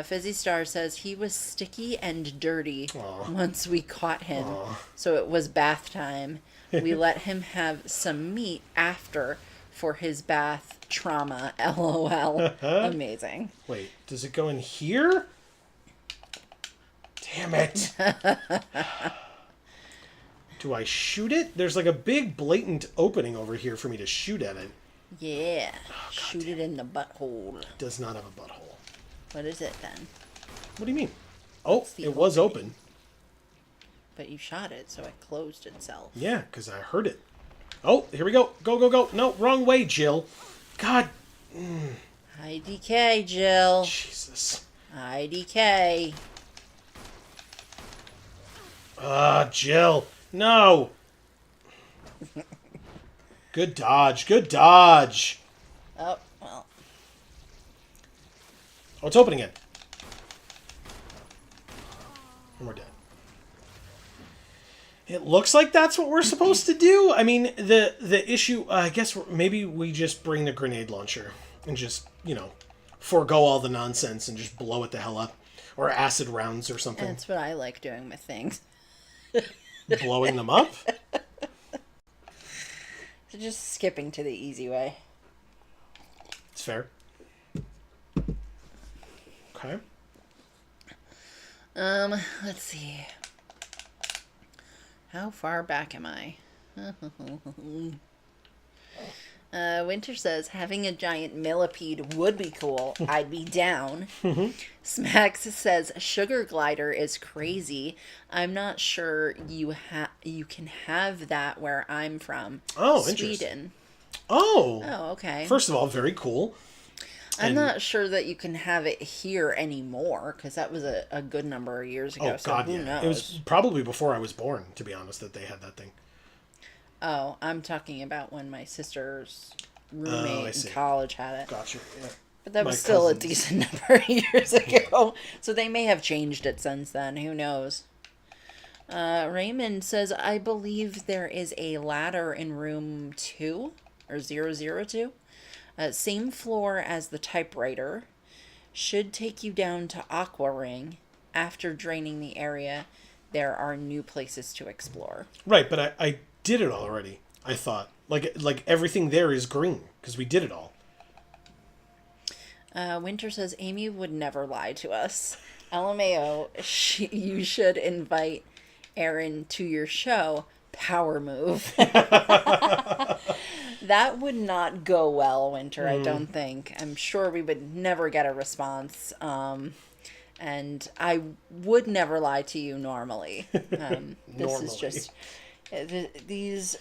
B: Fizzy Star says he was sticky and dirty once we caught him, so it was bath time. We let him have some meat after for his bath trauma. LOL. Amazing.
A: Wait, does it go in here? Damn it. Do I shoot it? There's like a big blatant opening over here for me to shoot at it.
B: Yeah. Shoot it in the butthole.
A: It does not have a butthole.
B: What is it then?
A: What do you mean? Oh, it was open.
B: But you shot it, so it closed itself.
A: Yeah, because I heard it. Oh, here we go. Go, go, go. No, wrong way, Jill. God.
B: IDK, Jill.
A: Jesus.
B: IDK.
A: Jill. No. Good dodge. Good dodge.
B: Oh, well.
A: Oh, it's opening it. And we're dead. It looks like that's what we're supposed to do. I mean, the issue, I guess maybe we just bring the grenade launcher and just, you know, forego all the nonsense and just blow it the hell up. Or acid rounds or something.
B: That's what I like doing with things.
A: Blowing them up?
B: So just skipping to the easy way.
A: It's fair. Okay.
B: Let's see. How far back am I? Winter says, having a giant millipede would be cool. I'd be down. Smax says, sugar glider is crazy. I'm not sure you can have that where I'm from.
A: Oh,
B: Sweden.
A: interesting. Oh.
B: Oh, okay.
A: First of all, very cool.
B: I'm not sure that you can have it here anymore, because that was a good number of years ago.
A: Oh,
B: so
A: God,
B: who
A: yeah.
B: knows?
A: It was probably before I was born, to be honest, that they had that thing.
B: Oh, I'm talking about when my sister's
A: I
B: roommate in
A: see.
B: college had it.
A: Gotcha. Yeah.
B: But that
A: My
B: was still a
A: cousins.
B: decent number of years ago. So they may have changed it since then. Who knows? Raymond says, I believe there is a ladder in room 2 or 002. Same floor as the typewriter. Should take you down to Aqua Ring. After draining the area, there are new places to explore.
A: Right, but I did it already, I thought. Like everything there is green, because we did it all.
B: Winter says, Amy would never lie to us. LMAO, you should invite Aaron to your show. Power move. That would not go well, Winter, I don't think. I'm sure we would never get a response. And I would never lie to you normally. This is just... These...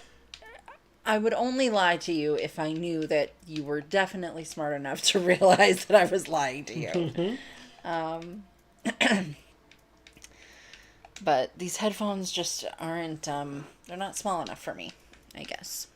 B: I would only lie to you if I knew that you were definitely smart enough to realize that I was lying to you. But these headphones just aren't, they're not small enough for me, I guess.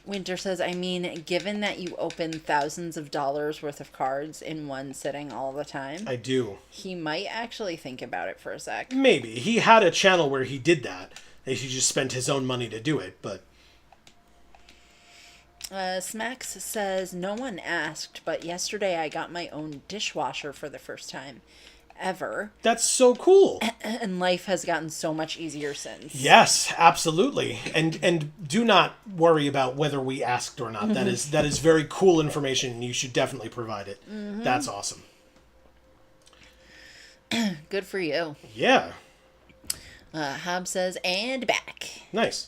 B: Winter says, I mean, given that you open thousands of dollars worth of cards in one sitting all the time,
A: I do.
B: he might actually think about it for a sec.
A: Maybe. He had a channel where he did that. He just spent his own money to do it, but...
B: Smacks says, no one asked, but yesterday I got my own dishwasher for the first time ever.
A: That's so cool.
B: And life has gotten so much easier since.
A: Yes, absolutely. And do not worry about whether we asked or not. That is very cool information, and you should definitely provide it. That's awesome.
B: Good for you.
A: Yeah.
B: Hob says, and back.
A: Nice.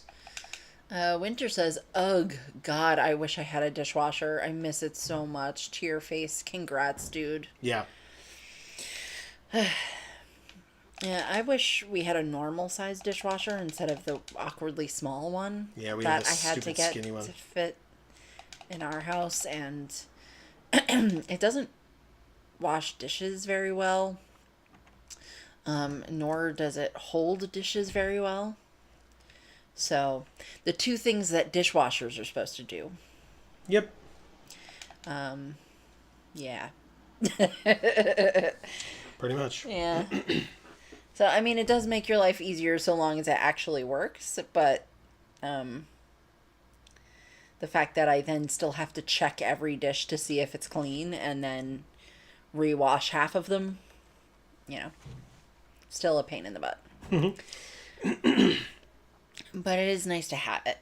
B: Winter says, ugh, God, I wish I had a dishwasher. I miss it so much. Tear face. Congrats, dude.
A: Yeah.
B: Yeah, I wish we had a normal sized dishwasher instead of the awkwardly small one.
A: Yeah, we
B: that
A: have a
B: I had to
A: stupid
B: get
A: skinny one.
B: to fit in our house, and it doesn't wash dishes very well. Nor does it hold dishes very well. So, the two things that dishwashers are supposed to do.
A: Yep.
B: Yeah.
A: Pretty much.
B: Yeah. So, I mean, it does make your life easier so long as it actually works, but the fact that I then still have to check every dish to see if it's clean and then rewash half of them, still a pain in the butt. But it is nice to have it.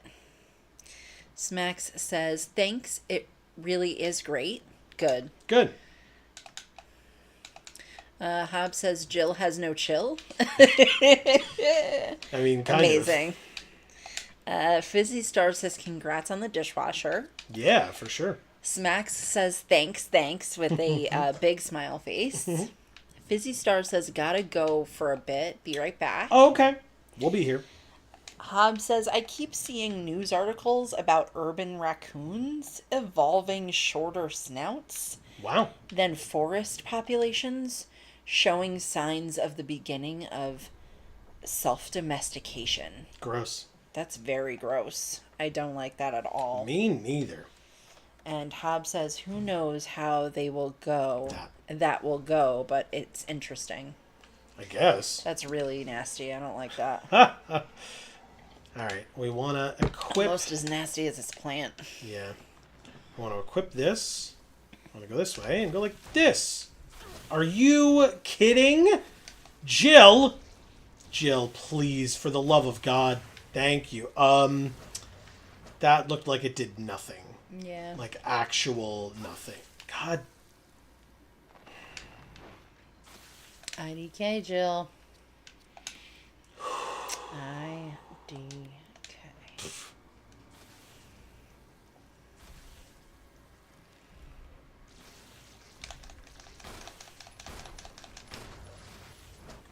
B: Smacks says, thanks, it really is great. Good.
A: Good.
B: Hob says, Jill has no chill.
A: I mean, kind
B: Amazing. Fizzy Star says, congrats on the dishwasher.
A: of. Yeah, for sure.
B: Smacks says, thanks, with a big smile face. Fizzy Star says, gotta go for a bit. Be right back.
A: Oh, okay. We'll be here.
B: Hob says, I keep seeing news articles about urban raccoons evolving shorter snouts
A: Wow.
B: than forest populations, showing signs of the beginning of self-domestication.
A: Gross.
B: That's very gross. I don't like that at all.
A: Me neither.
B: And Hob says, who knows how they will go. That will go, but it's interesting.
A: I guess.
B: That's really nasty. I don't like that.
A: All right. We want to equip...
B: Almost as nasty as this plant.
A: Yeah. I want to equip this. I want to go this way and go like this. Are you kidding? Jill? Jill, please, for the love of God. Thank you. That looked like it did nothing.
B: Yeah.
A: Like actual nothing. God.
B: IDK, Jill. IDK.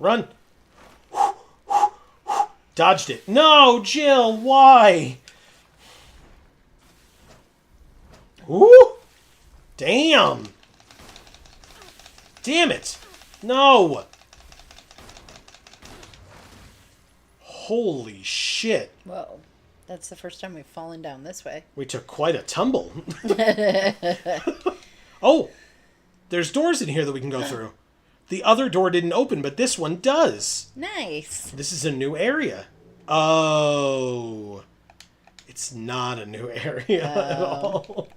A: Run. Dodged it. No, Jill, why? Ooh! Damn! Damn it! No! Holy shit.
B: Whoa. That's the first time we've fallen down this way.
A: We took quite a tumble. Oh! There's doors in here that we can go through. The other door didn't open, but this one does.
B: Nice.
A: This is a new area. Oh. It's not a new area at all.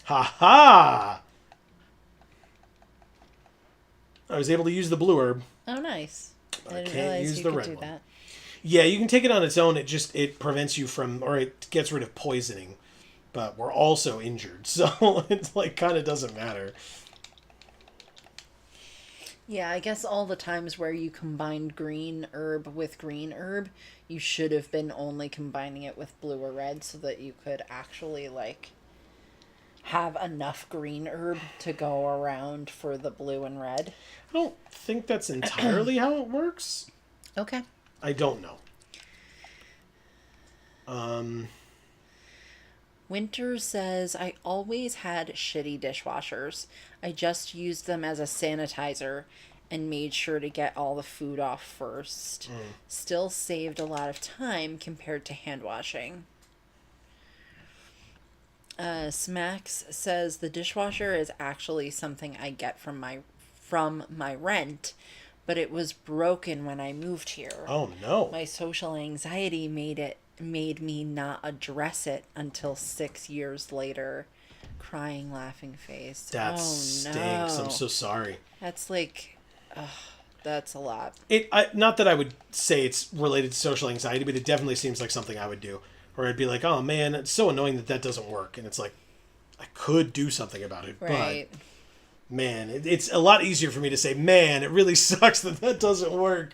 A: Ha ha! I was able to use the blue herb.
B: Oh, nice.
A: I
B: didn't
A: can't
B: realize
A: use
B: you
A: the
B: could
A: red
B: do
A: one.
B: that.
A: Yeah, you can take it on its own. It prevents you from, or it gets rid of poisoning. But we're also injured, so it's like kind of doesn't matter.
B: Yeah, I guess all the times where you combined green herb with green herb, you should have been only combining it with blue or red so that you could actually, like, have enough green herb to go around for the blue and red.
A: I don't think that's entirely how it works.
B: Okay.
A: I don't know.
B: Winter says, I always had shitty dishwashers. I just used them as a sanitizer and made sure to get all the food off first. Still saved a lot of time compared to hand washing. Smacks says, the dishwasher is actually something I get from my rent, but it was broken when I moved here.
A: Oh no.
B: My social anxiety made me not address it until 6 years later. Crying, laughing face.
A: That stinks.
B: No.
A: I'm so sorry.
B: That's like, that's a lot.
A: Not that I would say it's related to social anxiety, but it definitely seems like something I would do. Or I'd be like, oh man, it's so annoying that doesn't work. And it's like, I could do something about it.
B: Right.
A: But, man, it's a lot easier for me to say, man, it really sucks that doesn't work.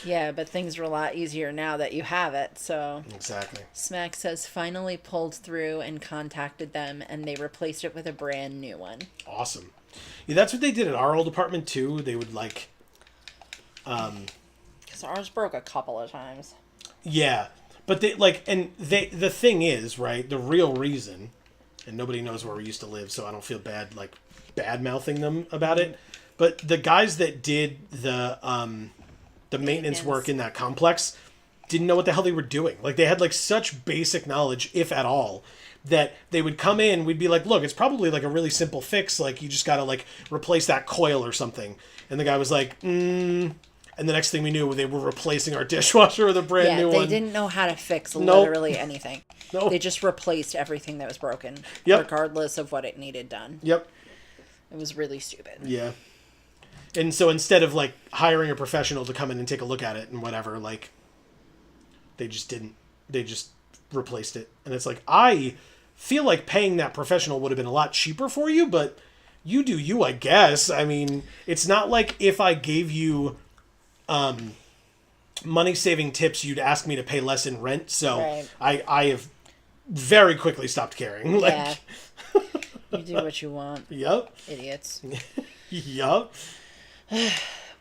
B: Yeah, but things are a lot easier now that you have it, so.
A: Exactly.
B: Smack says, finally pulled through and contacted them, and they replaced it with a brand new one.
A: Awesome. Yeah, that's what they did at our old apartment, too. They would, like...
B: Because ours broke a couple of times.
A: Yeah. But they, like, the thing is, right, the real reason, and nobody knows where we used to live, so I don't feel bad, like, bad-mouthing them about it, but the guys that did the maintenance work in that complex didn't know what the hell they were doing. Like, they had, like, such basic knowledge, if at all, that they would come in, we'd be like, look, it's probably, like, a really simple fix, like, you just gotta, like, replace that coil or something. And the guy was like, and the next thing we knew, they were replacing our dishwasher with a brand new one.
B: Yeah, they didn't know how to fix literally anything.
A: Nope.
B: They just replaced everything that was broken, regardless of what it needed done.
A: Yep.
B: It was really stupid.
A: Yeah. And so instead of, like, hiring a professional to come in and take a look at it and whatever, like, they just didn't. They just replaced it. And it's like, I feel like paying that professional would have been a lot cheaper for you, but you do you, I guess. I mean, it's not like if I gave you money-saving tips, you'd ask me to pay less in rent. So
B: right.
A: I have very quickly stopped caring. Like,
B: yeah. You do what you want.
A: Yep.
B: Idiots.
A: Yep.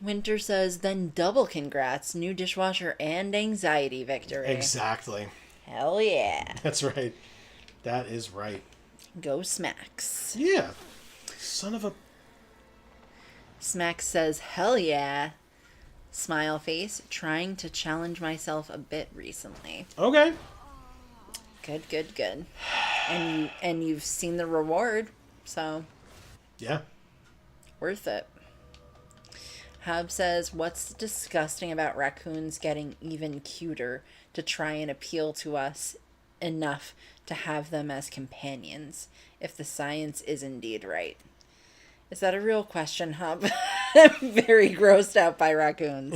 B: Winter says, then double congrats. New dishwasher and anxiety victory.
A: Exactly.
B: Hell yeah.
A: That's right. That is right.
B: Go Smacks.
A: Yeah. Son of a...
B: Smacks says, hell yeah. Smile face. Trying to challenge myself a bit recently.
A: Okay.
B: Good, good, good. And you've seen the reward, so...
A: Yeah.
B: Worth it. Hub says, what's disgusting about raccoons getting even cuter to try and appeal to us enough to have them as companions, if the science is indeed right? Is that a real question, Hub? I'm very grossed out by raccoons.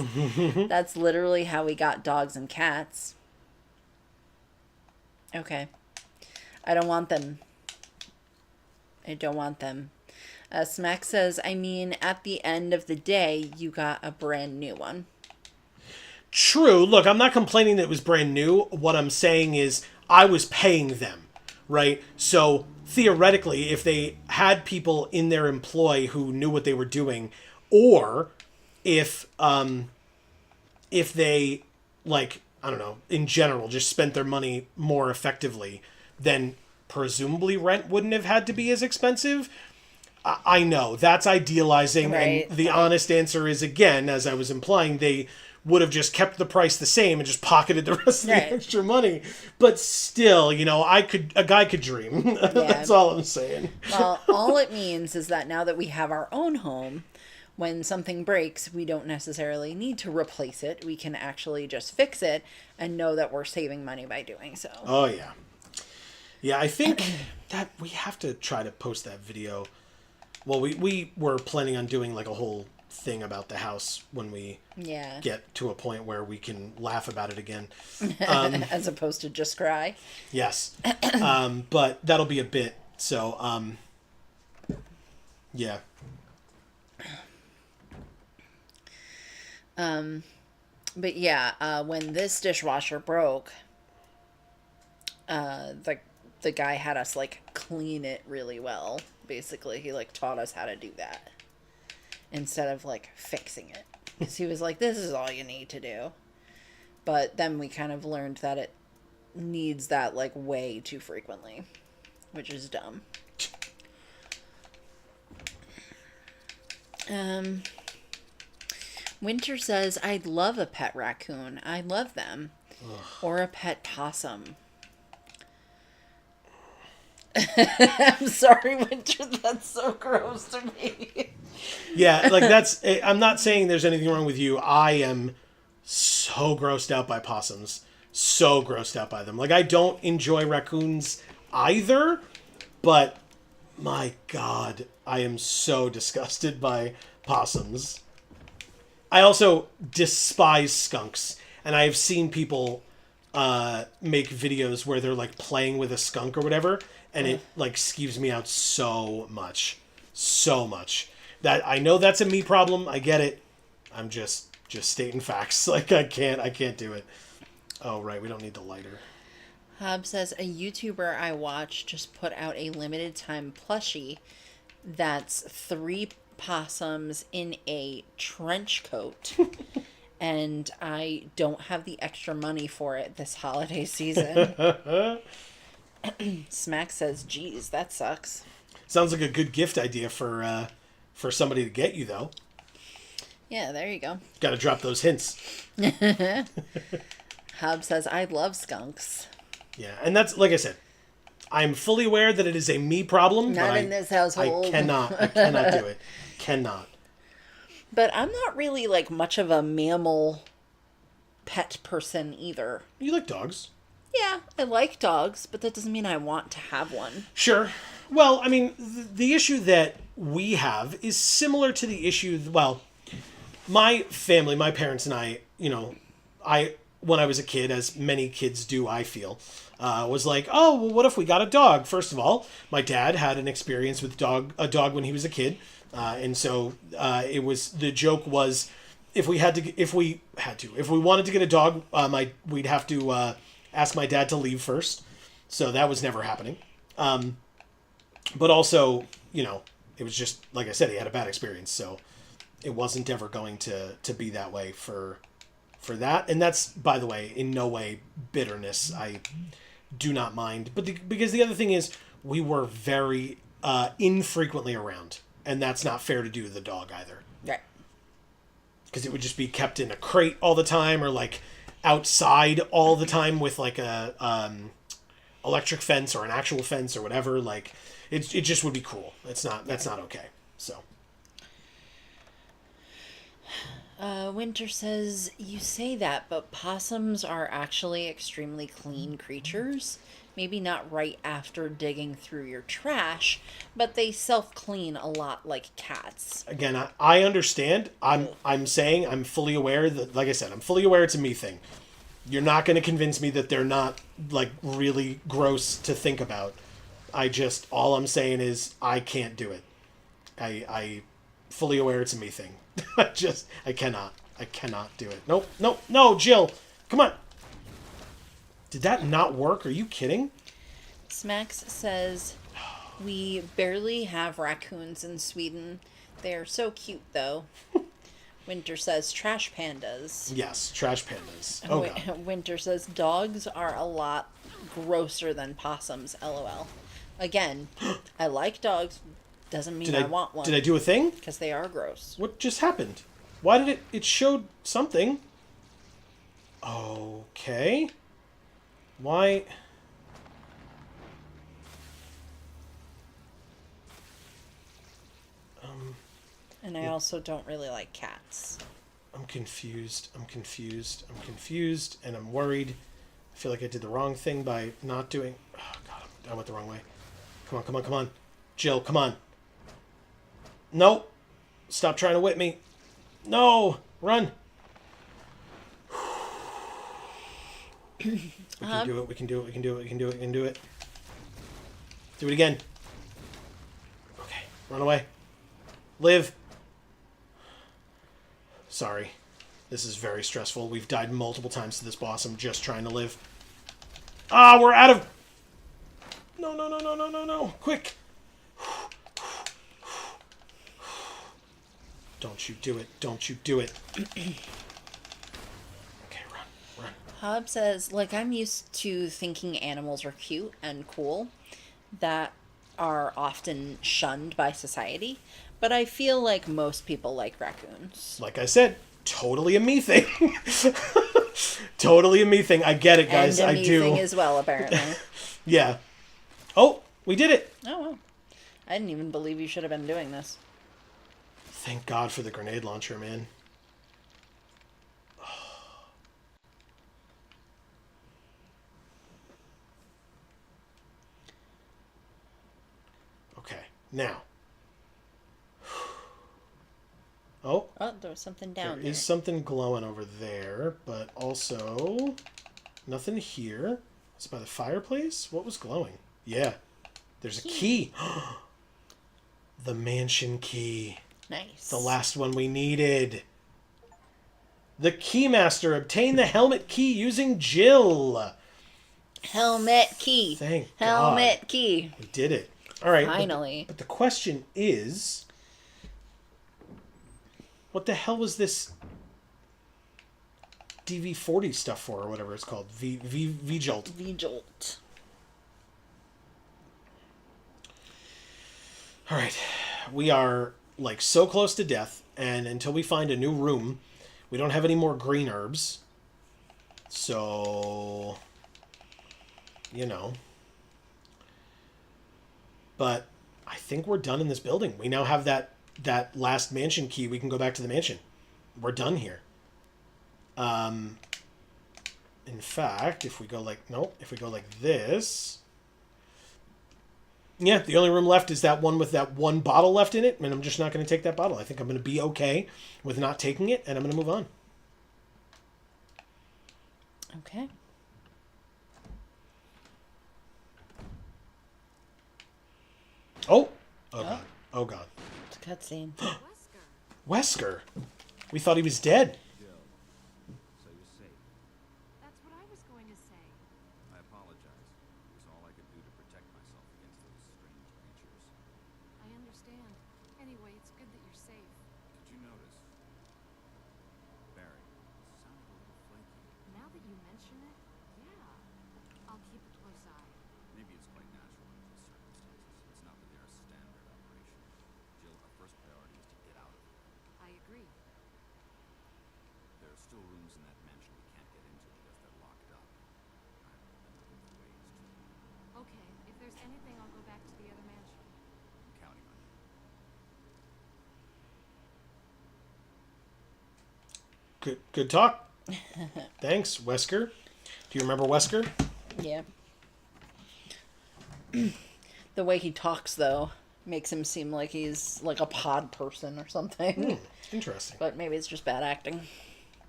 B: That's literally how we got dogs and cats. Okay. I don't want them. I don't want them. Smack says, I mean, at the end of the day, you got a brand new one.
A: True. Look, I'm not complaining that it was brand new. What I'm saying is I was paying them, right? So theoretically, if they had people in their employ who knew what they were doing, or if they, like, I don't know, in general, just spent their money more effectively, then presumably rent wouldn't have had to be as expensive. I know that's idealizing,
B: Right,
A: and the
B: right.
A: honest answer is, again, as I was implying, they would have just kept the price the same and just pocketed the rest of the
B: Right.
A: extra money. But still, a guy could dream.
B: Yeah.
A: That's all I'm saying.
B: Well, all it means is that now that we have our own home, when something breaks, we don't necessarily need to replace it. We can actually just fix it and know that we're saving money by doing so.
A: Oh yeah, yeah. I think that we have to try to post that video. Well, we were planning on doing like a whole thing about the house when we
B: Yeah.
A: get to a point where we can laugh about it again.
B: As opposed to just cry.
A: Yes. But that'll be a bit. So, yeah.
B: But yeah, when this dishwasher broke, the guy had us like clean it really well. Basically, he like taught us how to do that instead of like fixing it. Because he was like, "This is all you need to do." But then we kind of learned that it needs that like way too frequently, which is dumb. Winter says, "I'd love a pet raccoon. I love them.
A: Ugh.
B: Or a pet possum." I'm sorry, Winter. That's so gross to me.
A: Yeah, like I'm not saying there's anything wrong with you. I am so grossed out by possums. So grossed out by them. Like, I don't enjoy raccoons either, but my God, I am so disgusted by possums. I also despise skunks, and I have seen people make videos where they're like playing with a skunk or whatever, and it like skeeves me out so much, that I know that's a me problem. I get it. I'm just stating facts. Like, I can't do it. Oh right, we don't need the lighter.
B: Hob says, "A YouTuber I watch just put out a limited time plushie that's 3 possums in a trench coat." And I don't have the extra money for it this holiday season. Smack says, "Geez, that sucks."
A: Sounds like a good gift idea for somebody to get you, though.
B: Yeah, there you go.
A: Got to drop those hints.
B: Hob says, "I love skunks."
A: Yeah, and that's, like I said, I'm fully aware that it is a me problem.
B: Not
A: but
B: in this household.
A: I cannot do it. Cannot.
B: But I'm not really like much of a mammal pet person either.
A: You like dogs?
B: Yeah, I like dogs, but that doesn't mean I want to have one.
A: Sure. Well, I mean, the issue that we have is similar to the issue. Well, my family, my parents and I, when I was a kid, as many kids do, I feel, was like, oh, well, what if we got a dog? First of all, my dad had an experience with a dog when he was a kid, and so the joke was, if we wanted to get a dog, we'd have to ask my dad to leave first, so that was never happening. But also, it was just, like I said, he had a bad experience, so it wasn't ever going to be that way for that. And that's, by the way, in no way bitterness. I do not mind. But because the other thing is, we were very infrequently around, and that's not fair to do to the dog either.
B: Right.
A: Because it would just be kept in a crate all the time, or like outside all the time with like a electric fence or an actual fence or whatever. Like, it just would be cruel. That's not okay. So.
B: Winter says, "You say that, but possums are actually extremely clean creatures. Maybe not right after digging through your trash, but they self-clean a lot like cats."
A: Again, I understand. I'm saying I'm fully aware that, like I said, I'm fully aware it's a me thing. You're not going to convince me that they're not like really gross to think about. All I'm saying is I can't do it. I fully aware it's a me thing. I cannot do it. Nope, no, Jill, come on. Did that not work? Are you kidding?
B: Smax says, We barely have raccoons in Sweden. They are so cute, though. Winter says trash pandas.
A: Yes, trash pandas. Oh, God.
B: Winter says dogs are a lot grosser than possums, lol. Again, I like dogs. Doesn't mean I want one.
A: Did I do a thing?
B: Because they are gross.
A: What just happened? Why did it showed something? Okay. Why?
B: And I also don't really like cats.
A: I'm confused. I'm confused. I'm confused. And I'm worried. I feel like I did the wrong thing by not doing... Oh, God. I went the wrong way. Come on, come on, come on. Jill, come on. No. Stop trying to whip me. No. Run. We can do it. We can do it. We can do it. We can do it. We can do it. Do it again. Okay. Run away. Live. Sorry. This is very stressful. We've died multiple times to this boss. I'm just trying to live. Ah, we're out of... No, no, no, no, no, no, no. Quick. Don't you do it. Don't you do it. Okay, run, run.
B: Hob says, like, I'm used to thinking animals are cute and cool that are often shunned by society, but I feel like most people like raccoons.
A: Like I said, totally a me thing. Totally a me thing. I get it, guys.
B: And a
A: I
B: me
A: do.
B: thing as well, apparently.
A: Yeah. Oh, we did it.
B: Oh, well. I didn't even believe you should have been doing this.
A: Thank God for the grenade launcher, man. Okay, now. Oh,
B: There was something down
A: there
B: there.
A: is something glowing over there, but also nothing here. It's by the fireplace? What was glowing? Yeah, there's a key. The mansion key.
B: Nice.
A: The last one we needed. The Keymaster obtained the helmet key using Jill.
B: Helmet key.
A: Thank
B: Helmet
A: God.
B: key.
A: We did it. All right.
B: Finally.
A: But the question is, what the hell was this DV40 stuff for, or whatever it's called? V-Jolt.
B: V-Jolt.
A: All right. We are, like, so close to death, and until we find a new room, we don't have any more green herbs. So, you know. But I think we're done in this building. We now have that last mansion key. We can go back to the mansion. We're done here. In fact, if we go like... Nope. If we go like this... Yeah, the only room left is that one with that one bottle left in it, and I'm just not going to take that bottle. I think I'm going to be okay with not taking it, and I'm going to move on.
B: Okay.
A: Oh! Oh, God. Oh, God.
B: It's a cutscene.
A: Wesker! We thought he was dead.
C: So you're safe.
D: That's what I was going to say.
C: I apologize. It was all I could do to protect myself against those strange creatures.
D: I understand. Anyway, it's good that you're safe.
C: Did you notice? Barry, sounded a little flaky.
D: Now that you mention it, yeah. I'll keep a close eye.
C: Maybe it's quite natural under the circumstances. It's not that they're a standard operation. Jill, our first priority is to get out of here.
D: I agree.
C: There are still rooms in that mansion we can't get into because they're locked up. I've been looking for ways to...
D: Okay, if there's anything, I'll go back to the other mansion.
C: I'm counting on you.
A: Good talk. Thanks, Wesker. Do you remember Wesker?
B: Yeah. The way he talks, though, makes him seem like he's like a pod person or something.
A: Interesting.
B: But maybe it's just bad acting.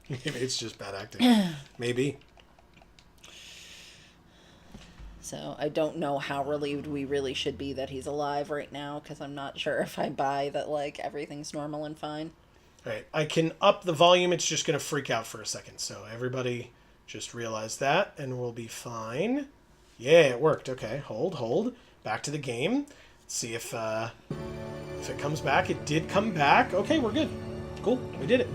A: Maybe it's just bad acting. Maybe.
B: So I don't know how relieved we really should be that he's alive right now, because I'm not sure if I buy that, like, everything's normal and fine.
A: All right, I can up the volume. It's just going to freak out for a second. So everybody just realize that, and we'll be fine. Yeah, it worked. Okay, hold. Back to the game. see if it comes back. It did come back. Okay, we're good. Cool, we did it.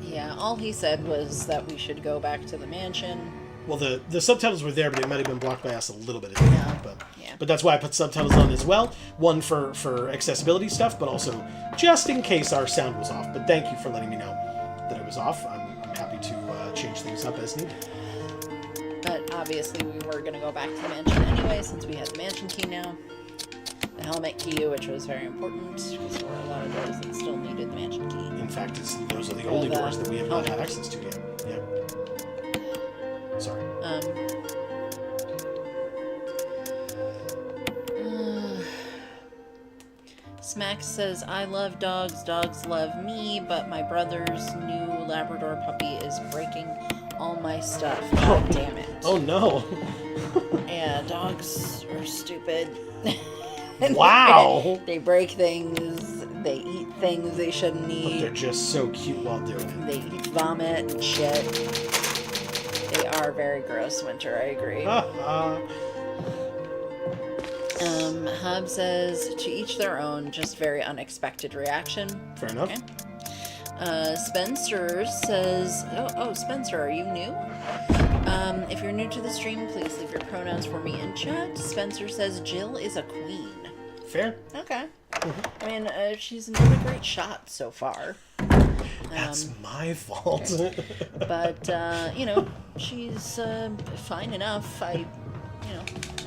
B: Yeah, all he said was that we should go back to the mansion.
A: Well, the subtitles were there, but they might have been blocked by us a little bit. Yeah.
B: Yeah.
A: But that's why I put subtitles on as well. One for accessibility stuff, but also just in case our sound was off. But thank you for letting me know that it was off. I'm happy to change things up as needed.
B: But obviously we were going to go back to the mansion anyway, since we had the mansion key now. The helmet key, which was very important, because there were a lot of doors that still needed the mansion key.
A: In fact, those are the only doors that we have not had access to yet. Yeah. Sorry.
B: Smack says, I love dogs, dogs love me, but my brother's new Labrador puppy is breaking all my stuff. God damn it.
A: Oh no.
B: Yeah, dogs are stupid.
A: Wow.
B: They break things, they eat things they shouldn't
A: But
B: eat.
A: they're just so cute while doing it.
B: They eat vomit and shit. They are very gross, Winter, I agree. Hub says, to each their own, just very unexpected reaction.
A: Fair enough.
B: Okay. Spencer says, oh, Spencer, are you new? If you're new to the stream, please leave your pronouns for me in chat. Spencer says, Jill is a queen.
A: Fair.
B: Okay. I mean, she's not a great shot so far.
A: That's my fault.
B: But, you know, she's fine enough. I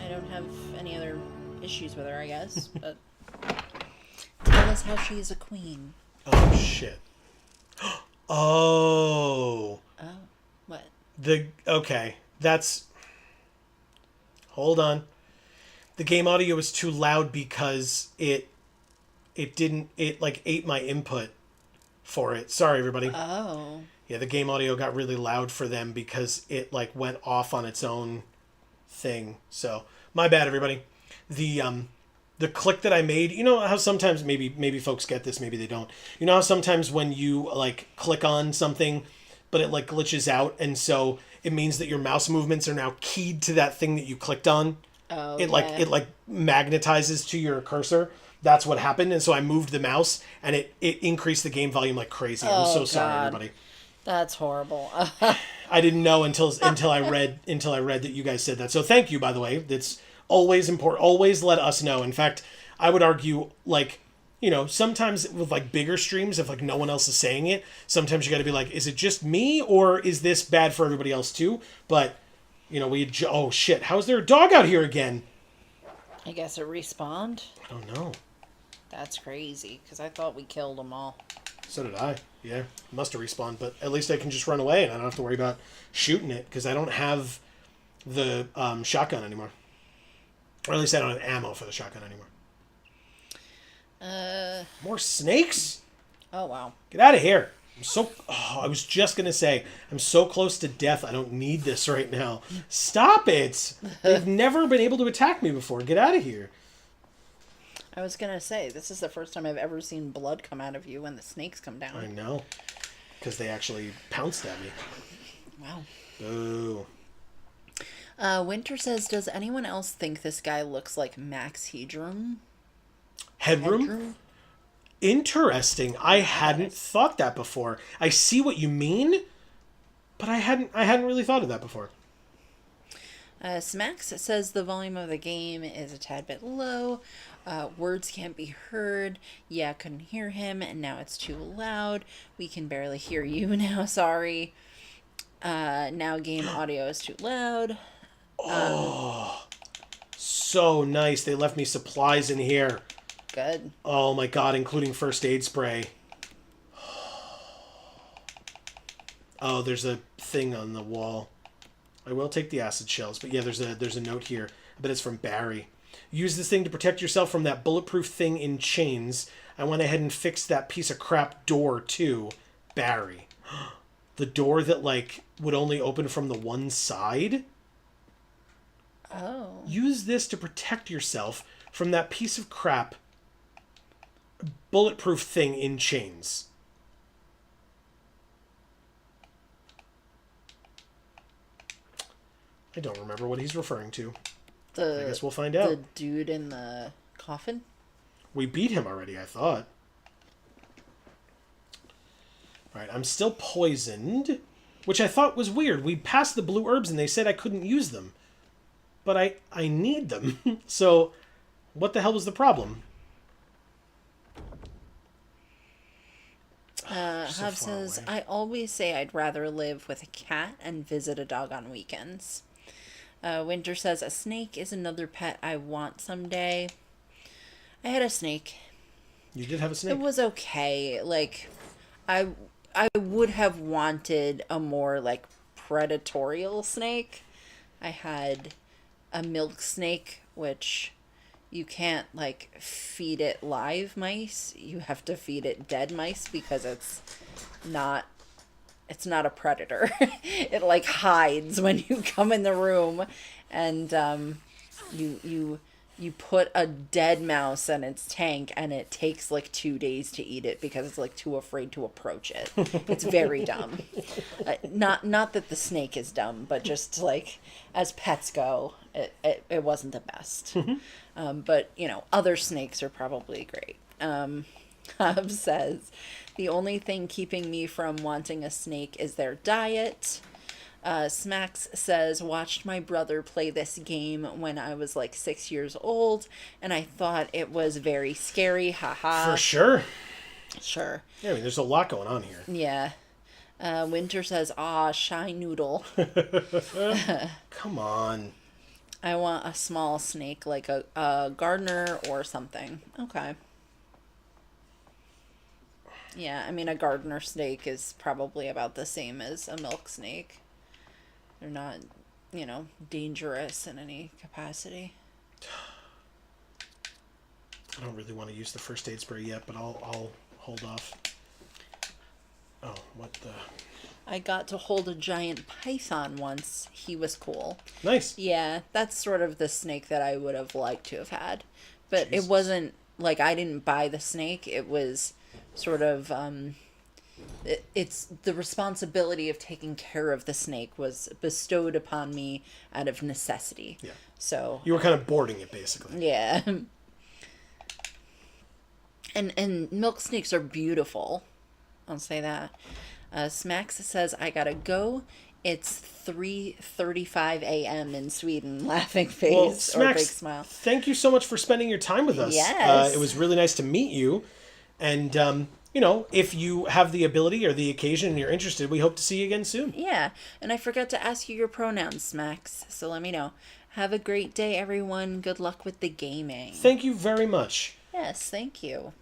B: don't have any other issues with her, I guess. But tell us how she is a queen.
A: Oh, shit. Oh.
B: Oh, what?
A: Okay. That's... Hold on. The game audio was too loud because it ate my input for it. Sorry, everybody.
B: Oh.
A: Yeah, the game audio got really loud for them because it went off on its own thing. So, my bad, everybody. The click that I made, you know how sometimes maybe folks get this, maybe they don't. You know how sometimes when you click on something, but it glitches out, and so it means that your mouse movements are now keyed to that thing that you clicked on.
B: Oh.
A: It magnetizes to your cursor. That's what happened, and so I moved the mouse, and it increased the game volume like crazy. I'm so sorry, everybody.
B: That's horrible.
A: I didn't know until I read that you guys said that. So thank you, by the way. That's always important. Always let us know. In fact, I would argue, sometimes with bigger streams, if no one else is saying it, sometimes you got to be is it just me or is this bad for everybody else too? But oh shit, how's there a dog out here again?
B: I guess it respawned.
A: I don't know.
B: That's crazy, because I thought we killed them all.
A: So did I. Yeah, must have respawned, but at least I can just run away and I don't have to worry about shooting it because I don't have the shotgun anymore. Or at least I don't have ammo for the shotgun anymore. More snakes?
B: Oh, wow.
A: Get out of here. I was just going to say, I'm so close to death, I don't need this right now. Stop it! They've never been able to attack me before. Get out of here.
B: I was going to say, this is the first time I've ever seen blood come out of you when the snakes come down.
A: I know. Because they actually pounced at me.
B: Wow.
A: Boo.
B: Winter says, does anyone else think this guy looks like Max Headroom?
A: Headroom? Interesting. I hadn't thought that before. I see what you mean, but I hadn't really thought of that before.
B: Smax says the volume of the game is a tad bit low. Words can't be heard. Yeah, couldn't hear him, and now it's too loud. We can barely hear you now, sorry. Now game audio is too loud.
A: So nice. They left me supplies in here.
B: Good.
A: Oh my god, including first aid spray. Oh, there's a thing on the wall. I will take the acid shells, but yeah, there's a note here. I bet it's from Barry. Use this thing to protect yourself from that bulletproof thing in chains. I went ahead and fixed that piece of crap door too. Barry. The door that would only open from the one side?
B: Oh.
A: Use this to protect yourself from that piece of crap bulletproof thing in chains. I don't remember what he's referring to. I guess we'll find out.
B: The dude in the coffin?
A: We beat him already, I thought. Alright, I'm still poisoned, which I thought was weird. We passed the blue herbs and they said I couldn't use them. But I need them. So, what the hell was the problem? So
B: Hub
A: far
B: says,
A: away.
B: I always say I'd rather live with a cat and visit a dog on weekends. Winter says, a snake is another pet I want someday. I had a snake.
A: You did have a snake.
B: It was okay. Like, I would have wanted a more, like, predatorial snake. I had a milk snake, which you can't, like, feed it live mice. You have to feed it dead mice because it's not a predator. It, like, hides when you come in the room, and you put a dead mouse in its tank, and it takes like 2 days to eat it because it's like too afraid to approach it. It's very dumb. Not that the snake is dumb, but just like as pets go, it wasn't the best. But you know, other snakes are probably great. Hub says, the only thing keeping me from wanting a snake is their diet. Smacks says, watched my brother play this game when I was like 6 years old, and I thought it was very scary. Haha.
A: For sure.
B: Sure.
A: Yeah, I mean, there's a lot going on here.
B: Yeah. Winter says, shy noodle.
A: Come on.
B: I want a small snake, like a gardener or something. Okay. Yeah, I mean, a gardener snake is probably about the same as a milk snake. They're not, you know, dangerous in any capacity.
A: I don't really want to use the first aid spray yet, but I'll hold off. Oh, what the...
B: I got to hold a giant python once. He was cool.
A: Nice.
B: Yeah, that's sort of the snake that I would have liked to have had. But
A: Jesus.
B: it wasn't, like, I didn't buy the snake. It was sort of, it's the responsibility of taking care of the snake was bestowed upon me out of necessity.
A: Yeah.
B: So,
A: You were kind of boarding it, basically.
B: yeah. And milk snakes are beautiful. I'll say that. Smacks says, I gotta go. It's 3:35 a.m. in Sweden. Laughing face
A: Well,
B: or big
A: Smacks,
B: smile.
A: thank you so much for spending your time with us.
B: Yes.
A: It was really nice to meet you. And, you know, if you have the ability or the occasion and you're interested, we hope to see you again soon.
B: Yeah, and I forgot to ask you your pronouns, Smacks, so let me know. Have a great day, everyone. Good luck with the gaming.
A: Thank you very much.
B: Yes, thank you.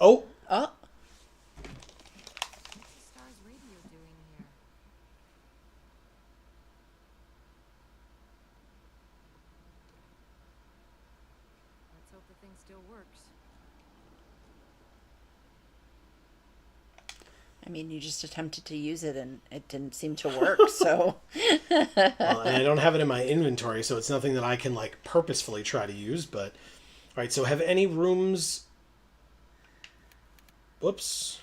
A: Oh,
B: Oh,
D: What's Star's radio doing here? Let's hope the thing still works.
B: I mean, you just attempted to use it and it didn't seem to work, so.
A: well, and I don't have it in my inventory, so it's nothing that I can, like, purposefully try to use, but... All right, so have any rooms... Whoops.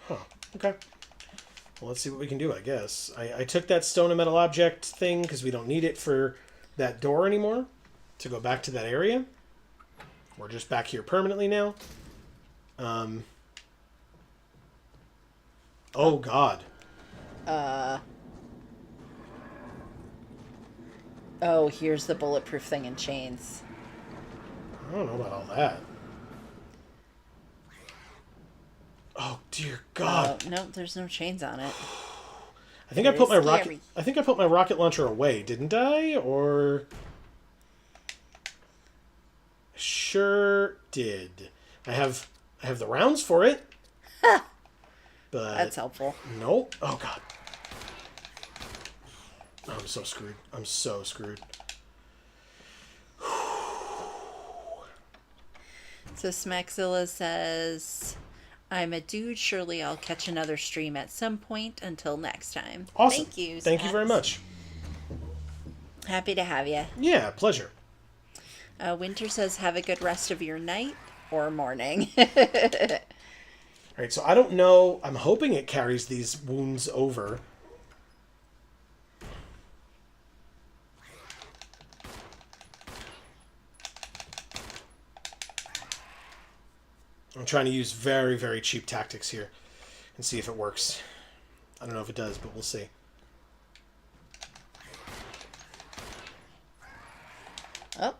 A: Huh, okay. Well, let's see what we can do, I guess. I took that stone and metal object thing, because we don't need it for that door anymore, to go back to that area. We're just back here permanently now. Oh, God.
B: Oh, here's the bulletproof thing in chains.
A: I don't know about all that. Oh, dear God.
B: Oh, no, there's no chains on it.
A: I think I put my
B: Very
A: rocket.
B: scary.
A: I think I put my rocket launcher away, didn't I? Or sure did. I have the rounds for it. But
B: That's helpful.
A: nope. Oh God. I'm so screwed. I'm so screwed.
B: So Smaxilla says, I'm a dude. Surely I'll catch another stream at some point. Until next time.
A: Awesome.
B: Thank you.
A: Thank you very
B: Smacks.
A: much.
B: Happy to have you.
A: Yeah, pleasure.
B: Winter says, have a good rest of your night or morning.
A: All right, so I don't know. I'm hoping it carries these wounds over. trying to use very, very cheap tactics here and see if it works. I don't know if it does, but we'll see.
B: Oh.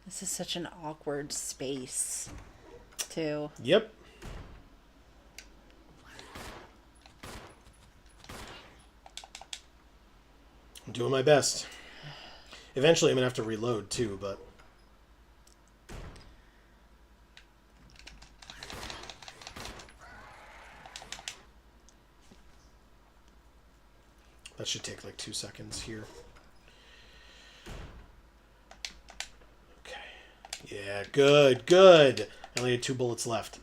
B: This is such an awkward space, too.
A: Yep. I'm doing my best. Eventually I'm going to have to reload too, but... That should take like 2 seconds here. Okay. Yeah, good, good. I only had 2 bullets left.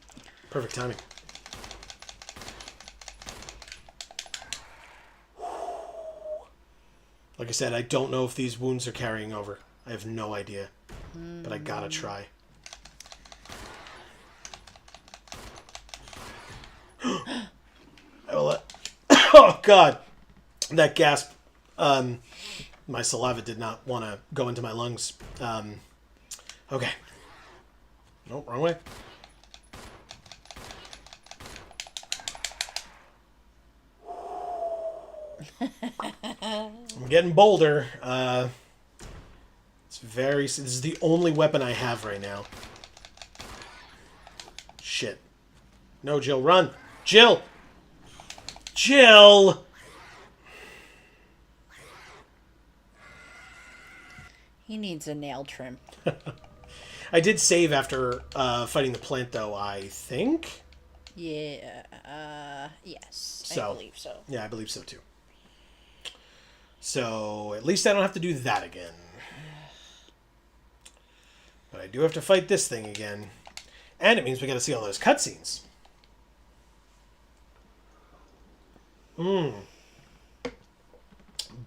A: Perfect timing. Like I said, I don't know if these wounds are carrying over. I have no idea. But I gotta try. I will let... Oh, God. That gasp. My saliva did not want to go into my lungs. Okay. Nope, wrong way. I'm getting bolder. It's very... This is the only weapon I have right now. Shit. No, Jill, run. Jill! Jill!
B: He needs a nail trim.
A: I did save after fighting the plant, though, I think.
B: Yeah, yes,
A: So,
B: I believe so.
A: Yeah, I believe so, too. So, at least I don't have to do that again. But I do have to fight this thing again. And it means we gotta see all those cutscenes.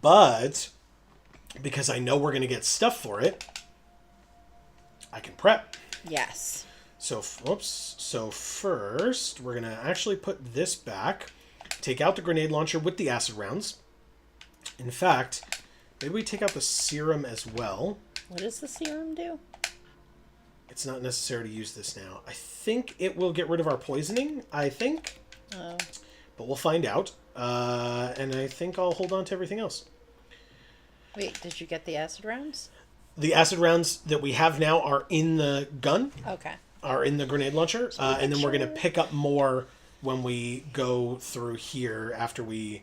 A: But, because I know we're gonna get stuff for it, I can prep.
B: Yes.
A: So, whoops. So first, we're going to actually put this back. Take out the grenade launcher with the acid rounds. In fact, maybe we take out the serum as well.
B: What does the serum do?
A: It's not necessary to use this now. I think it will get rid of our poisoning, I think.
B: Oh.
A: But we'll find out. And I think I'll hold on to everything else.
B: Wait, did you get the acid rounds?
A: The acid rounds that we have now are in the gun.
B: Okay.
A: Are in the grenade launcher. And then we're going to pick up more when we go through here after we...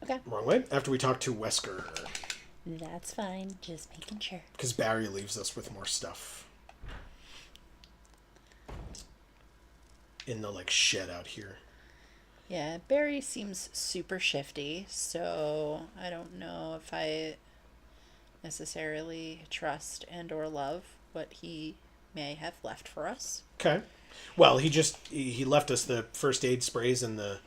B: Okay.
A: Wrong way. After we talk to Wesker.
B: That's fine. Just making sure.
A: Because Barry leaves us with more stuff. In the, like, shed out here.
B: Yeah, Barry seems super shifty, so I don't know if I necessarily trust and or love what he may have left for us.
A: Okay. Well, he left us the first aid sprays and the